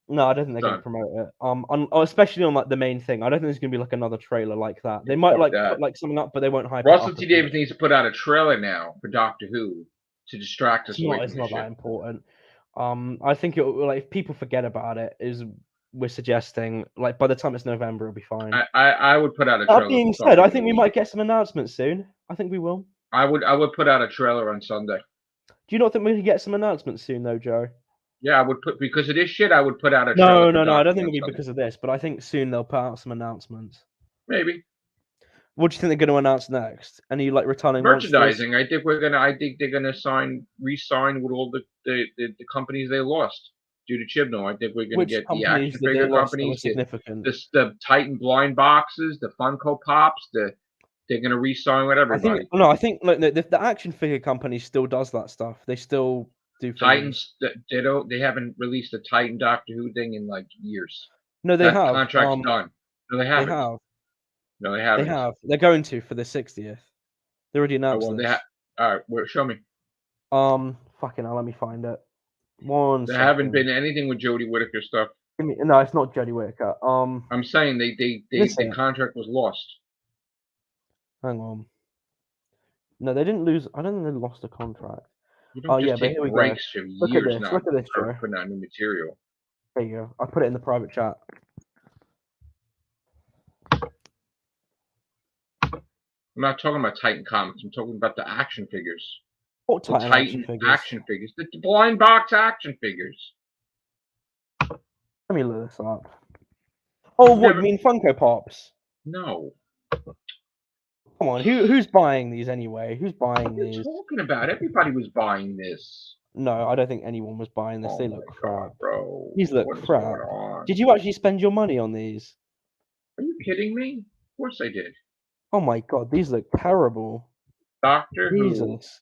No, I don't think they're gonna promote it. Especially on like the main thing. I don't think there's gonna be like another trailer like that. They might like put like something up, but they won't hype it up. Russell T Davis needs to put out a trailer now for Doctor Who to distract us away from It's not that important. I think it like if people forget about it, we're suggesting like by the time it's November, it'll be fine. I would put out a trailer. That being said, I think we might get some announcements soon. I think we will. I would put out a trailer on Sunday. Do you not think we can get some announcements soon, though, Joe? Yeah, I would put because of this shit. I would put out a trailer. No. I don't think it'll be because of this, but I think soon they'll put out some announcements. Maybe. What do you think they're going to announce next? Any like returning merchandising? I think they're gonna re-sign with all the companies they lost. due to Chibnall. I think we're going to Which get the companies action did they figure lost that were companies, significant? the Titan blind boxes, the Funko Pops. They're going to re-sign with everybody. I think like the action figure company still does that stuff. They still do figures. Titans, they haven't released a Titan Doctor Who thing in like years. No, they That have. contract's done. No, they They haven't. have. No, they They haven't. have. They're going to for the 60th. They already Oh, announced well, this. all right, show me. Fucking hell, let me find it. One There second. haven't been anything with Jodie Whittaker stuff. No, it's not Jodie Whittaker. I'm saying the contract was lost. Hang on. No, they didn't lose. I don't think they lost a contract. You don't just but take here we go. breaks for Look at years this. now Look at this, for Joe. putting out new material. There you go. I put it in the private chat. I'm not talking about Titan comics. I'm talking about the action figures. What The Titan action figures. The blind box action figures. Let me look this up. Oh, what, you mean Funko Pops? No. Come on, who's buying these anyway? Who's buying What are these? you talking about? Everybody was buying this. No, I don't think anyone was buying this. Oh they look crap. God, bro. These look What crap. is going on? Did you actually spend your money on these? Are you kidding me? Of course I did. Oh my God, these look terrible. Doctor Who. Jesus.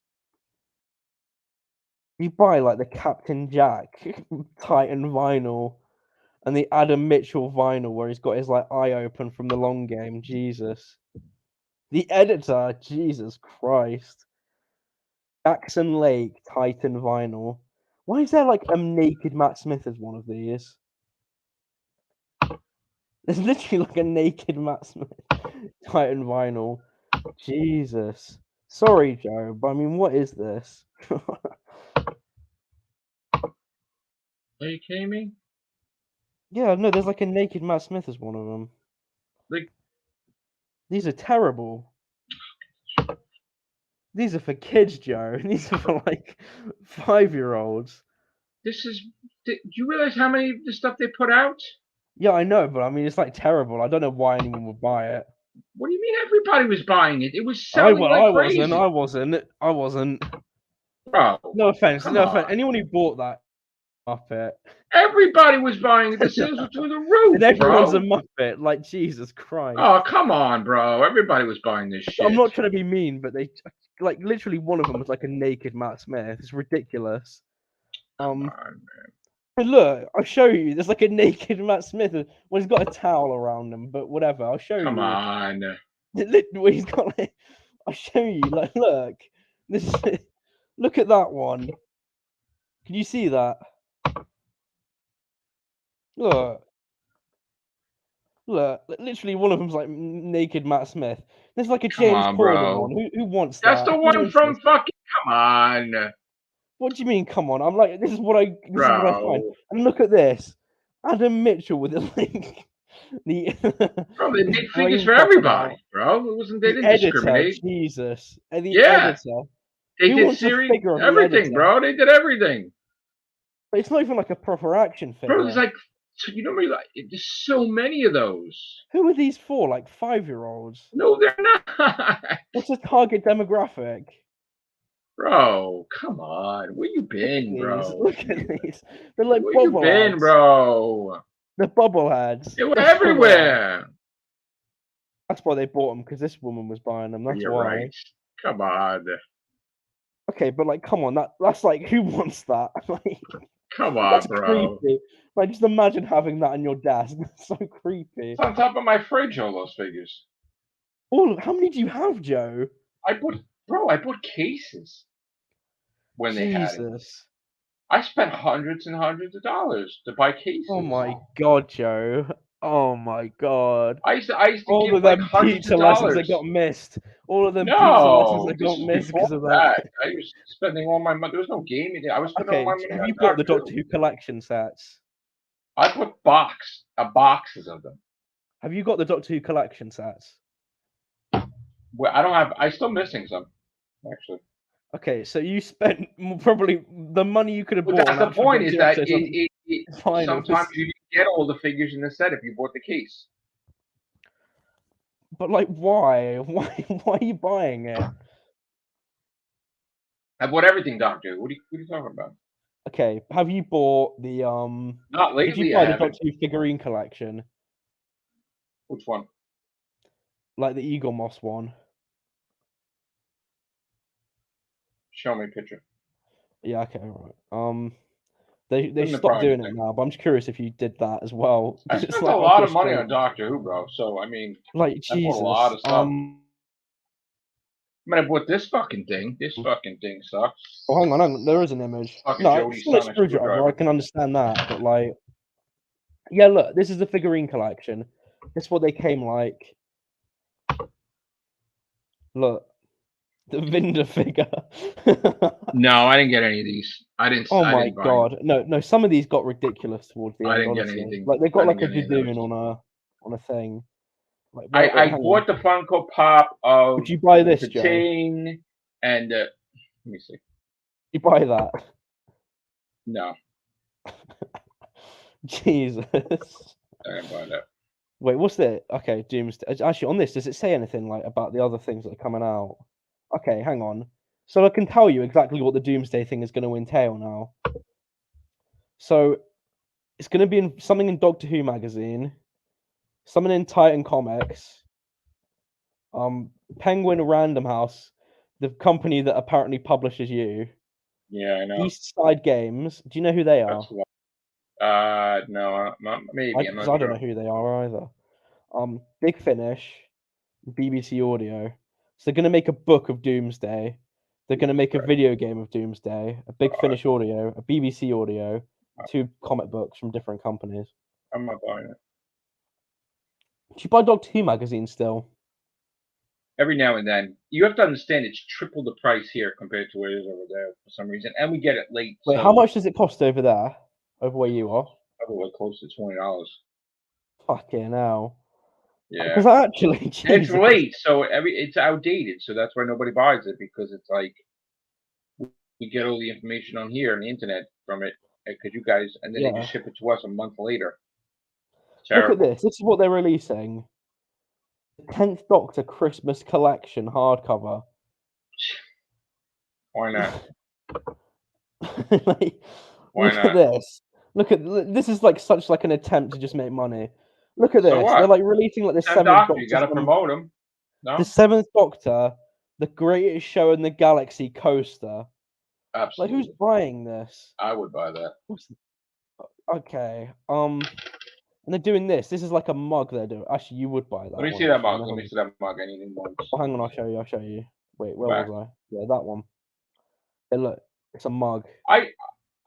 You buy like the Captain Jack Titan vinyl and the Adam Mitchell vinyl where he's got his like eye open from the long game. Jesus. The editor, Jesus Christ. Jackson Lake Titan vinyl. Why is there like a naked Matt Smith as one of these? There's literally like a naked Matt Smith Titan vinyl. Jesus. Sorry, Joe, but I mean, what is this? Are you kidding me? Yeah, no, there's like a naked Matt Smith as one of them. Like, these are terrible. These are for kids, Joe. These are for like 5-year-olds. Do you realize how many of the stuff they put out? Yeah, I know, but I mean, it's like terrible. I don't know why anyone would buy it. What do you mean everybody was buying it? It was selling like crazy. I wasn't. Bro, no offense. on. Anyone who bought that Muppet. Everybody was buying it. The sales were through the roof, and everyone's bro. a Muppet. Like, Jesus Christ. Oh, come on, bro. Everybody was buying this shit. I'm not trying to be mean, but they like literally one of them was like a naked Matt Smith. It's ridiculous. Come on, man. Look, I'll show you. There's like a naked Matt Smith. Well, he's got a towel around him, but whatever. I'll show you. Come on. He's got like. I'll show you. Like, look. This. Look at that one. Can you see that? Look. Literally one of them's like naked Matt Smith. There's like a James Corden one. Who wants that? That's the one from fucking. Come on. What do you mean? Come on! I'm like, this is what I find. And look at this, Adam Mitchell with the link. Bro, they make figures for everybody, bro. It wasn't they didn't discriminate. Jesus, and the editor. They Who did series, everything, bro. They did everything. But it's not even like a proper action figure. Bro, it's like you know, like there's so many of those. Who are these for? Like 5-year-olds? No, they're not. What's the target demographic? Bro, come on. Where you been, bro? Look at these. They're like Where you been, bro? The bobbleheads. They were everywhere. That's why they bought them, because this woman was buying them. That's You're why. Right. Come on. Okay, but like, come on. That's like, who wants that? Like, come on, that's bro. Creepy. Like, just imagine having that on your desk. That's so creepy. It's on top of my fridge, all those figures. How many do you have, Joe? I bought cases when they had it. I spent hundreds and hundreds of dollars to buy cases. Oh my God, Joe. Oh my God. I used to all give of them like hundreds pizza of lessons dollars. that got missed. All of them pizza lessons that got missed because of that. I was spending all my money. There was no gaming. I was spending all my money. Have you got the Doctor Who collection sets? I put boxes of them. Have you got the Doctor Who collection sets? Well, I don't have. I'm still missing some, actually. Okay, so you spent probably the money you could have bought. That's the point. Is that sometimes you didn't get all the figures in the set if you bought the case. But like, why? Why are you buying it? I bought everything, Doctor. What are you talking about? Okay, have you bought the Not Did you lately, I buy the haven't. Doctor Who figurine collection, Which one? like the Eagle Moss one? Show me a picture. Yeah, okay, right. They Put in the stopped Prime doing it thing. now, but I'm just curious if you did that as well I because it's spent a like lot okay, of money on strange. Doctor Who, bro. So I mean, Like I bought a lot Jesus. of stuff. I mean, I bought this fucking thing. This fucking thing sucks. Oh, hang on, there is an image. Fucking No, Jodie it's still a Sonic screwdriver. I screwdriver. can understand that, but like, yeah, look, this is the figurine collection. This is what they came like. Look, the Vinder figure. No, I didn't get any of these. Oh I my didn't buy. god, no, some of these got ridiculous towards the I end. didn't get Honestly, anything. like they I got didn't like a get any of those. Judoon on a thing. Like, I wait, hang on. bought the Funko Pop of Would you buy this, Joe? Patain and let me see. You buy that? No, Jesus. I didn't buy that. Wait, what's that? Okay, Doomsday. Actually, on this, does it say anything like about the other things that are coming out? Okay, hang on. So I can tell you exactly what the Doomsday thing is going to entail now. So it's going to be in something in Doctor Who magazine, something in Titan Comics, Penguin Random House, the company that apparently publishes you, Yeah, I know. East Side Games. Do you know who they are? That's no, maybe I'm Because not I don't sure. know who they are either. Big Finish, BBC Audio. So they're going to make a book of Doomsday. They're going to make a video game of Doomsday, a Big Finish Audio, a BBC Audio, 2 comic books from different companies. I'm not buying it. Do you buy Doctor Who magazine still? Every now and then, you have to understand it's triple the price here compared to what it is over there for some reason, and we get it late. Wait, So how much does it cost over there? Over where you are? probably close to $20. Fucking hell. Yeah, Because actually, and it's Jesus. late, so it's outdated. So that's why nobody buys it because it's like we get all the information on here on the internet from it because you guys, and then they Yeah. just ship it to us a month later. It's Look at terrible. this. This is what they're releasing. The 10th Doctor Christmas Collection hardcover. Why not? Like, Why look at not? this. This is like such like an attempt to just make money. Look at So this. They're what? like releasing like the 10th 7th Doctor, you Doctor got to some promote them. the No, 7th Doctor, the greatest show in the galaxy coaster. Like who's absolutely. buying this? I would buy that. Okay. And they're doing this. This is like a mug they're doing. Actually, you would buy that Let me one. see that Actually, mug. Let me see that mug. Anything once. Oh, hang on, I'll show you. I'll show you. Wait, where Back. was I? Yeah, that one. Hey, look, it's a mug.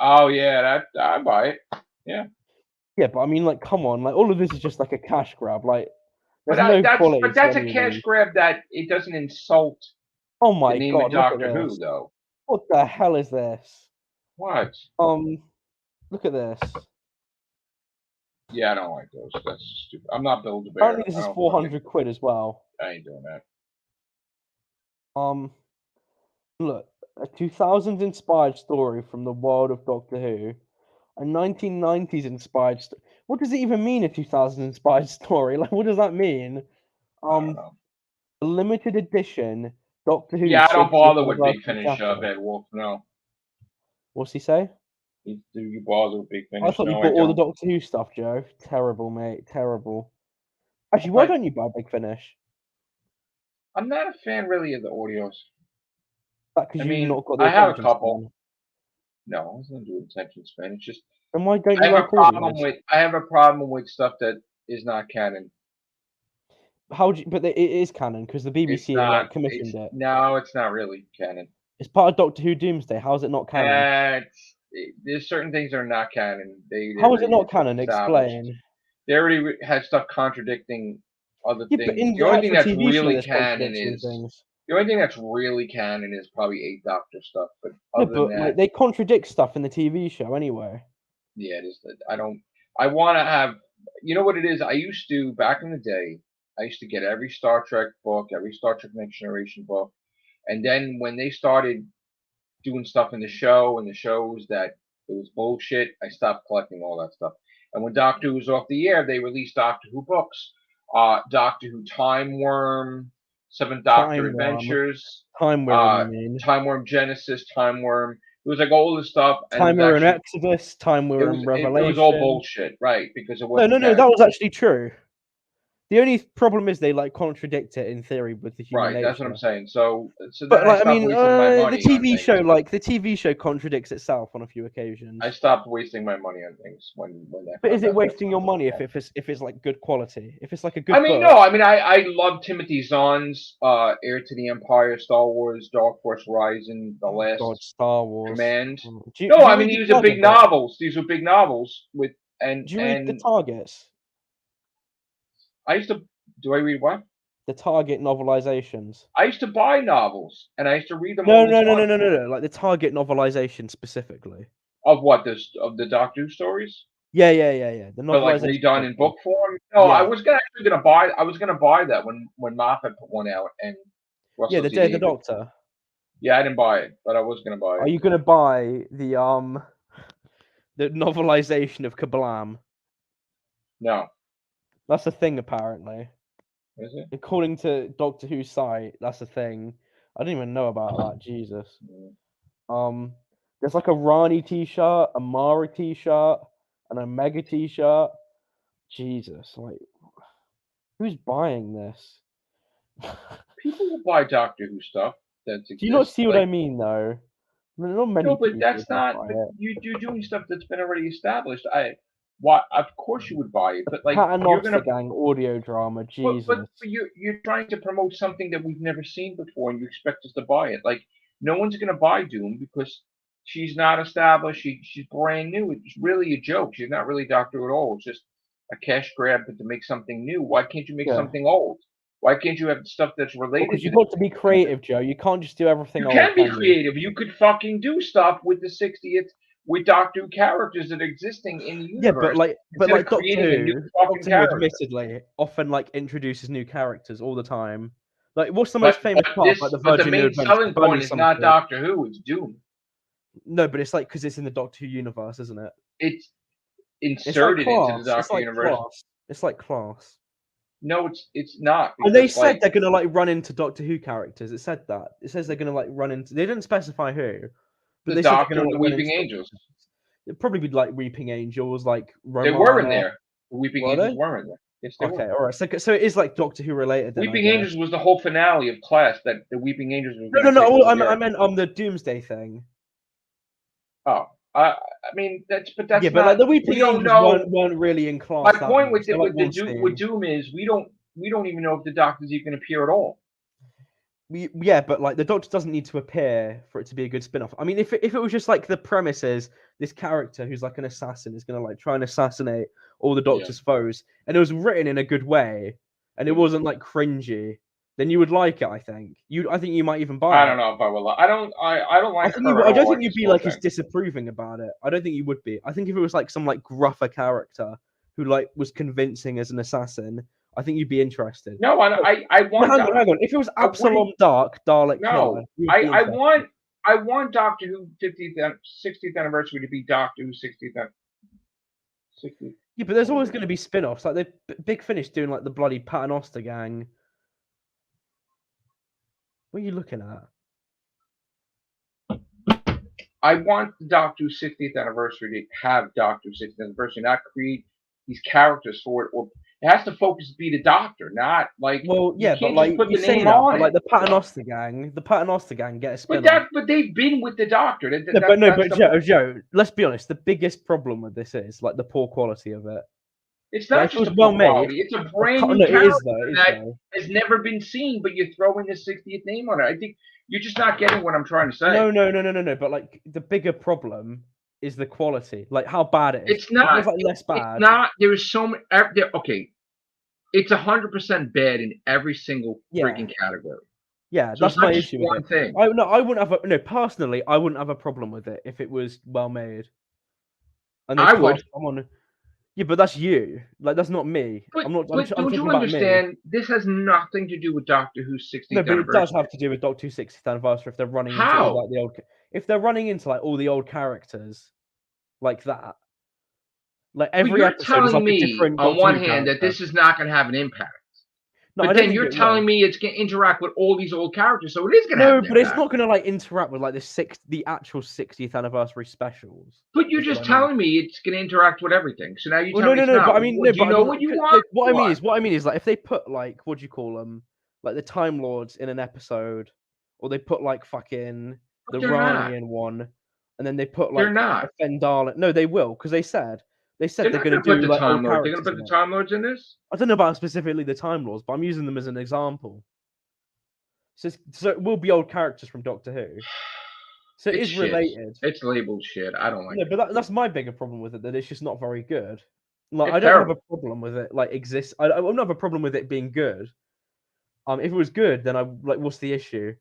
Oh yeah, I buy it. Yeah, Yeah, but I mean, like, come on, like, all of this is just like a cash grab. Like, but there's no that's quality to a any of cash these. grab that it doesn't insult Oh the my name of god, look at Doctor Who this. though. What the hell is this? What? Look at this. Yeah, I don't like those. That's stupid. I'm not Build a Apparently, Bear. this I is don't 400 quid as well. I ain't doing that. Look, a 2000s inspired story from the world of Doctor Who, a 1990s inspired. What does it even mean? A 2000s inspired story? Like, what does that mean? I don't know. A limited edition Doctor Who Yeah, I don't 60th bother with Big anniversary Finish. jacket. Ed Wolf. No. What's he say? Do you bother with Big I Finish? thought you No, I bought all the don't. Doctor Who stuff, Joe. Terrible, mate. Terrible. Actually, why But don't you buy Big Finish? I'm not a fan really of the audios. That because I you've mean, not got the I have a attention couple. span. No, it's not do attention span. It's just Then why don't I you have a like problem audios? with stuff that is not canon. How do you, but it is canon because the It's BBC not. like commissioned It's it. no. It's not really canon. It's part of Doctor Who Doomsday. How is it not canon? There's certain things that are not canon. They How is it already not canon? established. Explain. They already had stuff contradicting other Yeah, but things. in The the only thing actual that's TV show, really there's canon contradiction in is things. the only thing that's really canon is probably Eighth Doctor stuff. But No, other than but like that, they contradict stuff in the TV show anyway. yeah, it is. I don't. I want to have. You know what it is? I used to back in the day. I used to get every Star Trek book, every Star Trek Next Generation book, and then when they started doing stuff in the show and the shows that it was bullshit, I stopped collecting all that stuff. And when Doctor Who was off the air, they released Doctor Who books, Doctor Who Time Worm, Seventh Doctor Time Worm. Adventures, Time Worm, you mean? Time Worm Genesis, Time Worm was like all this stuff, and it Time was we were in actually Exodus, time we were in it was all Revelation. bullshit, right? Because it No, wasn't no, no, canon. that was actually true. The only problem is they like contradict it in theory with the human Right, that's what I'm nature. saying. So then But I like, I stopped mean, wasting my the money on TV show, things. like the TV show, contradicts itself on a few I occasions. stopped wasting my money on things when I But is found it out that wasting your stuff money was if it's like good quality? If it's like a I good mean, book? no. I mean, I love Timothy Zahn's Heir to the Empire, Star Wars, Dark Force Rising, The Oh God, Last Star Wars. Command. Do No, you I mean read the these are big Target book? novels. These are big novels with Do you read the and Targets? I used to. Do I read what? The Target novelizations? I used to buy novels and I used to read them No, all the no, no, no, time. no, no, no. Like the Target novelization specifically. Of what? This of the Doctor Who stories, Yeah, yeah, yeah, yeah. The but like novelization redone book. in book form. No, I Yeah, was actually gonna buy. I was gonna buy that when Moffat put one out and yeah. Russell The T Day of the Davies. Doctor. Yeah, I didn't buy it, but I was gonna buy Are it. you gonna buy the novelization of Kablam? No, That's a thing apparently. is it? According to Doctor Who's site, that's a thing. I didn't even know about that. Jesus. Mm. There's like a Rani t-shirt, a Mara t-shirt, and a Mega t-shirt. Jesus, like who's buying this? People will buy Doctor Who stuff that Do you not exists. see what I Like mean, though? I mean, not many no, but people are that's gonna not. buy But it. you're doing stuff that's been already established. Why? Of course you would buy it, The but like you're Paternoster gonna. Gang audio drama, But Jesus. you're trying to promote something that we've never seen before, and you expect us to buy it. Like no one's gonna buy Doom because she's not established. She's brand new. It's really a joke. She's not really Doctor Who at all. It's just a cash grab to make something new. Why can't you make Yeah. something old? Why can't you have stuff that's Well, related because to you've this? got to be creative, Joe. You can't just do everything You old, can be can you? creative. You could fucking do stuff with the 60th with Doctor Who characters that are existing in the Yeah, but universe like instead of Doctor creating a new fucking Who character. admittedly often like introduces new characters all the time. Like, what's the But most famous part of like the but the Virgin New main Adventures? selling Bunny point is not something. Doctor Who. It's Doom. No, but it's like because it's in the Doctor Who universe, isn't it? It's It's like inserted into the class. It's Doctor like universe. class. It's like class. No, it's not And they because said like they're gonna like run into Doctor Who characters. It said that. It says they're gonna like run into. They didn't specify who, but the they said they're Doctor gonna and the like run Weeping into. Angels. It'd probably be like Weeping Angels, like They were in Romana. there. The Weeping Were Angels they? were in there. Yes, they Okay, were. all right. So it is like Doctor Who related then, I Weeping guess. Angels was the whole finale of Class that the Weeping Angels was No, going no, to take no. over the I Earth. meant the Doomsday thing. Oh, I mean Yeah, that's but like not. the We Weeping don't Angels know. weren't really in My class that point much. They're like one with scene. Doom is we don't even know if the Doctor's even appear at all. Yeah, but like the Doctor doesn't need to appear for it to be a good spin-off. I mean, if it was just like the premise is this character who's like an assassin is gonna like try and assassinate all the Yeah. Doctor's foes, and it was written in a good way, and it wasn't like cringy, then you would like it. I think you might even buy I it. don't know if I will. I don't like her at I don't all. think you'd be like as disapproving about it. I don't think you would be. I think if it was like some like gruffer character who like was convincing as an assassin, I think you'd be interested. No, I No, want. hang on. If it was I wouldn't. Absalom Dark, Dalek No, Killer, you would be interested. I want Doctor Who 60th anniversary to be Doctor Who 60th. Yeah, but there's always going to be spin-offs. Like the Big Finish doing like the bloody Paternoster Gang. What are you looking at? I want the Doctor Who 60th anniversary to have Doctor Who 60th anniversary, not create these characters for it. Or it has to focus be the Doctor, not like. Well, yeah, but can't like just put you the say name that, on but like it. the Paternoster Gang get a spin-off. But they've been with the Doctor. Joe, let's be honest. The biggest problem with this is like the poor quality of it. It's Like, not if it just was a well poor made, quality. It's a brand new no, it character is though. It is that though. has never been seen, but you're throwing the 60th name on it. I think you're just not getting what I'm trying to say. No. But like the bigger problem is the quality, like how bad it is. It's not. It's like less bad. It's not. There is so many. Okay, it's 100% bad in every single freaking category. Yeah, so that's my issue with one it. thing. I wouldn't have personally. I wouldn't have a problem with it if it was well made. And I would. Yeah, but that's you. Like that's not me. But, I'm not. but I'm don't you about understand? Me. This has nothing to do with Doctor Who's 60th No, but anniversary. it does have to do with Doctor Who's 60th anniversary if they're running into How? like the old. If they're running into like all the old characters, like that. Like every you're episode is like telling a me different. on Doctor one Who hand character. that this is not going to have an impact. No, I But don't then think you're it telling will. me it's going to interact with all these old characters, so it is going to No, have an but it's impact. not gonna like interact with like the actual 60th anniversary specials. But you're Is what just I mean. telling me it's going to interact with everything. So now you Well, tell no, me no, it's no. But not. I mean, Do no. you But know I'm what like, you no, want? what I mean is like if they put like what do you call them, like the Time Lords in an episode, or they put like fucking But the they're Rani not. in one, and then they put They're like a not. Fendal. No, they will because they said They're they're not gonna going to put do the like Time old Lords. They're going characters to put in the it. Time Lords in this? I don't know about specifically the Time Lords, but I'm using them as an example. So it will be old characters from Doctor Who. So it It's is shit. related. It's labeled shit. I don't like No, it. but that's my bigger problem with it, that it's just not very good. Like, It's I don't have terrible. a problem with it, like, exists. I don't have a problem with it being good. If it was good, then I like, what's the issue?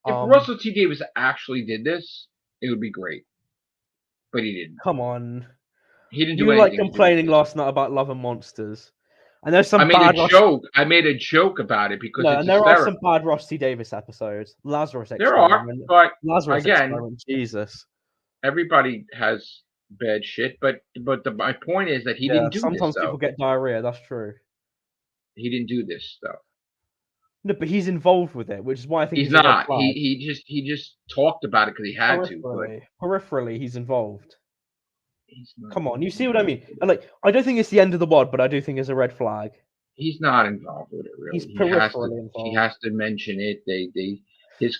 If Um, Russell T Davis actually did this, it would be great. But he didn't. come on. He didn't You do were like anything to do with complaining this. last night about Love and Monsters, and there's I some made a bad Rusty. joke. I made a joke about it because No, it's and there are some hysterical. bad Rusty Davis episodes. Lazarus There are, Experiment. but Lazarus again, Experiment. Jesus. everybody has bad shit. But my point is that he Yeah. didn't do this Sometimes people though. get diarrhea. That's true. He didn't do this stuff. No, but he's involved with it, which is why I think He's he's a red not. flag. He just talked about it because he had to. But Peripherally, he's involved. he's not. Come on, you see what I mean? And like, I don't think it's the end of the world, but I do think it's a red flag. He's not involved with it really. He's peripherally involved. He has to mention it.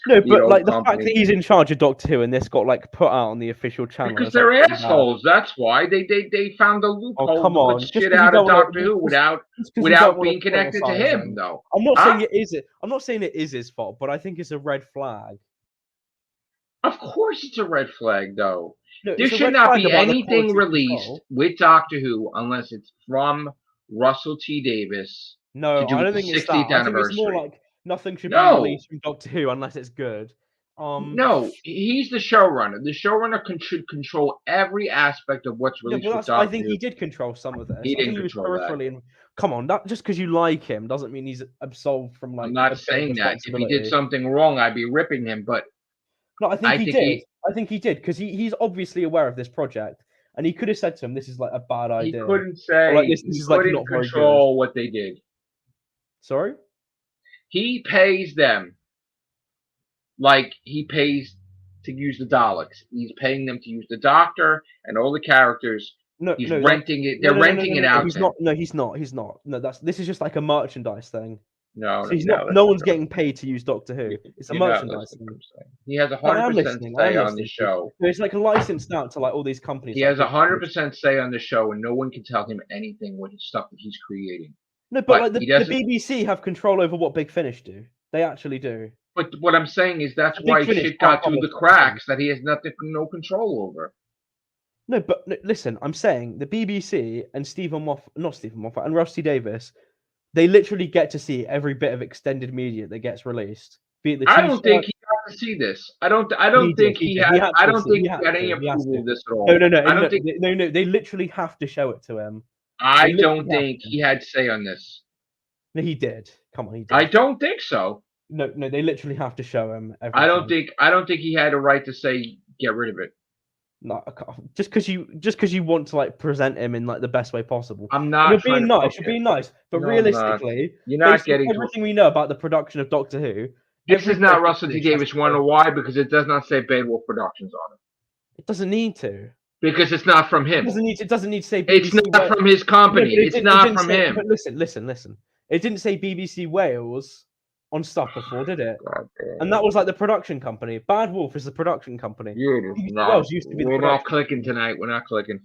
No, but like the fact company. that he's in charge of Doctor Who and this got like put out on the official channel. Because it's, they're like, assholes. That's why they found a loophole come to on. put Just shit 'cause you out don't of wanna- Doctor Who just 'cause you don't without wanna being connected to criticise him, him. though. I'm not Huh? saying it is. I'm not saying it is his fault, but I think it's a red flag. Of course, it's a red flag, though. No, There it's a should red not flag be about the anything quality released control. with Doctor Who unless it's from Russell T Davis. No, to do I don't with think the it's that. 60th I think it's more anniversary. like nothing should be No. released from Doctor Who unless it's good. No, he's the showrunner. The showrunner should control every aspect of what's No, released but with that's, Doctor I think Who. he did control some of this. He I think didn't he was control that. peripherally. Come on, that just because you like him doesn't mean he's absolved from like. I'm a not bit of saying that. If he did responsibility. something wrong, I'd be ripping him. But No, I think he think did. I think he did because he's obviously aware of this project, and he could have said to him, "This is like a bad he idea." couldn't Or say like this he is like couldn't not very good. control what they did. Sorry. He pays them like he pays to use the Daleks. He's paying them to use the Doctor and all the characters. No, He's no, renting it. They're renting it out. He's to not. him. No, he's not. He's not. No, this is just like a merchandise thing. No, So he's no, not. that's No not one's true. getting paid to use Doctor Who. It's a You're not merchandise listening to thing. what I'm saying. He has I am 100% listening. say on the show. It's like licensed out to like all these companies. He like has big 100% say on the show, and no one can tell him anything with the stuff that he's creating. No, but But like he the doesn't. BBC have control over what Big Finish do. They actually do. But what I'm saying is that's Big why Finish shit can't got through the publish cracks that he has no control over. No, but no, listen, I'm saying the BBC and not Stephen Moffat, and Rusty Davis, they literally get to see every bit of extended media that gets released. Be it the I don't think he got to see this. I don't think he had any approval of this at all. No. They literally have to show it to him. I don't think he had say on this. No, he did. Come on, he did. I don't think so. No, they literally have to show him everything. I don't think he had a right to say get rid of it. No, just because you want to like present him in like the best way possible. I'm not. You're being nice. You're being nice, but realistically, you're not getting everything we know about the production of Doctor Who. This is not Russell T Davis. Want to know why? Because it does not say Bad Wolf Productions on it. It doesn't need to. Because it's not from him. It doesn't need to say. BBC it's not from his company. No, it's not from him. But listen. It didn't say BBC Wales on stuff before, did it? And that was like the production company. Bad Wolf is the production company. Wales used to be. We're not clicking tonight. We're not clicking.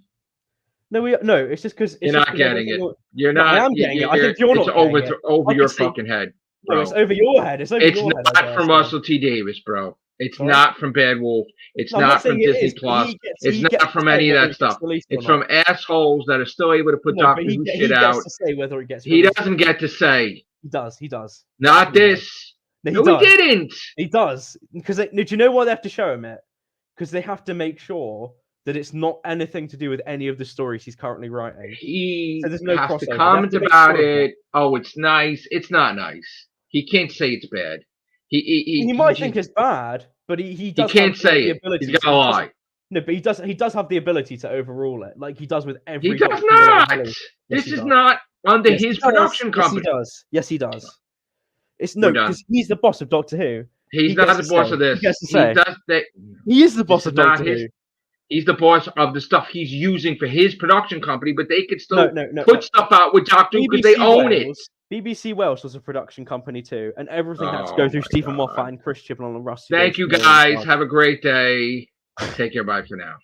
No, it's just because you're not getting it. You're not. I am getting it. I think you're not. It's over your fucking head. Bro. No, it's over your head. It's not from Russell T Davis, bro. It's not from Bad Wolf. It's not from Disney Plus. It's not from any of that stuff. It's from assholes that are still able to put Doctor Who shit out. He doesn't get to say. He does. Not this. No, he didn't. He does. Because do you know why they have to show him it? Because they have to make sure that it's not anything to do with any of the stories he's currently writing. He has to comment about it. Oh, it's nice. It's not nice. He can't say it's bad. He might think it's bad, but he does. He can't say it. He's got to lie. No, but he does have the ability to overrule it, like he does with every. He does not. This is not under his production company. Yes, he does. It's We're no, done. because he's the boss of Doctor Who. He's He not gets the to boss say. of this. He gets to He say. does that. He is the This boss is of not Doctor his. Who. He's the boss of the stuff he's using for his production company, but they could No, still no. put stuff out with Doctor Who because they own it. BBC Wales was a production company too, and everything had to Oh go through my Stephen God. Moffat and Chris Chibnall and Rusty. Thank you guys. Have a great day. Take care. Bye for now.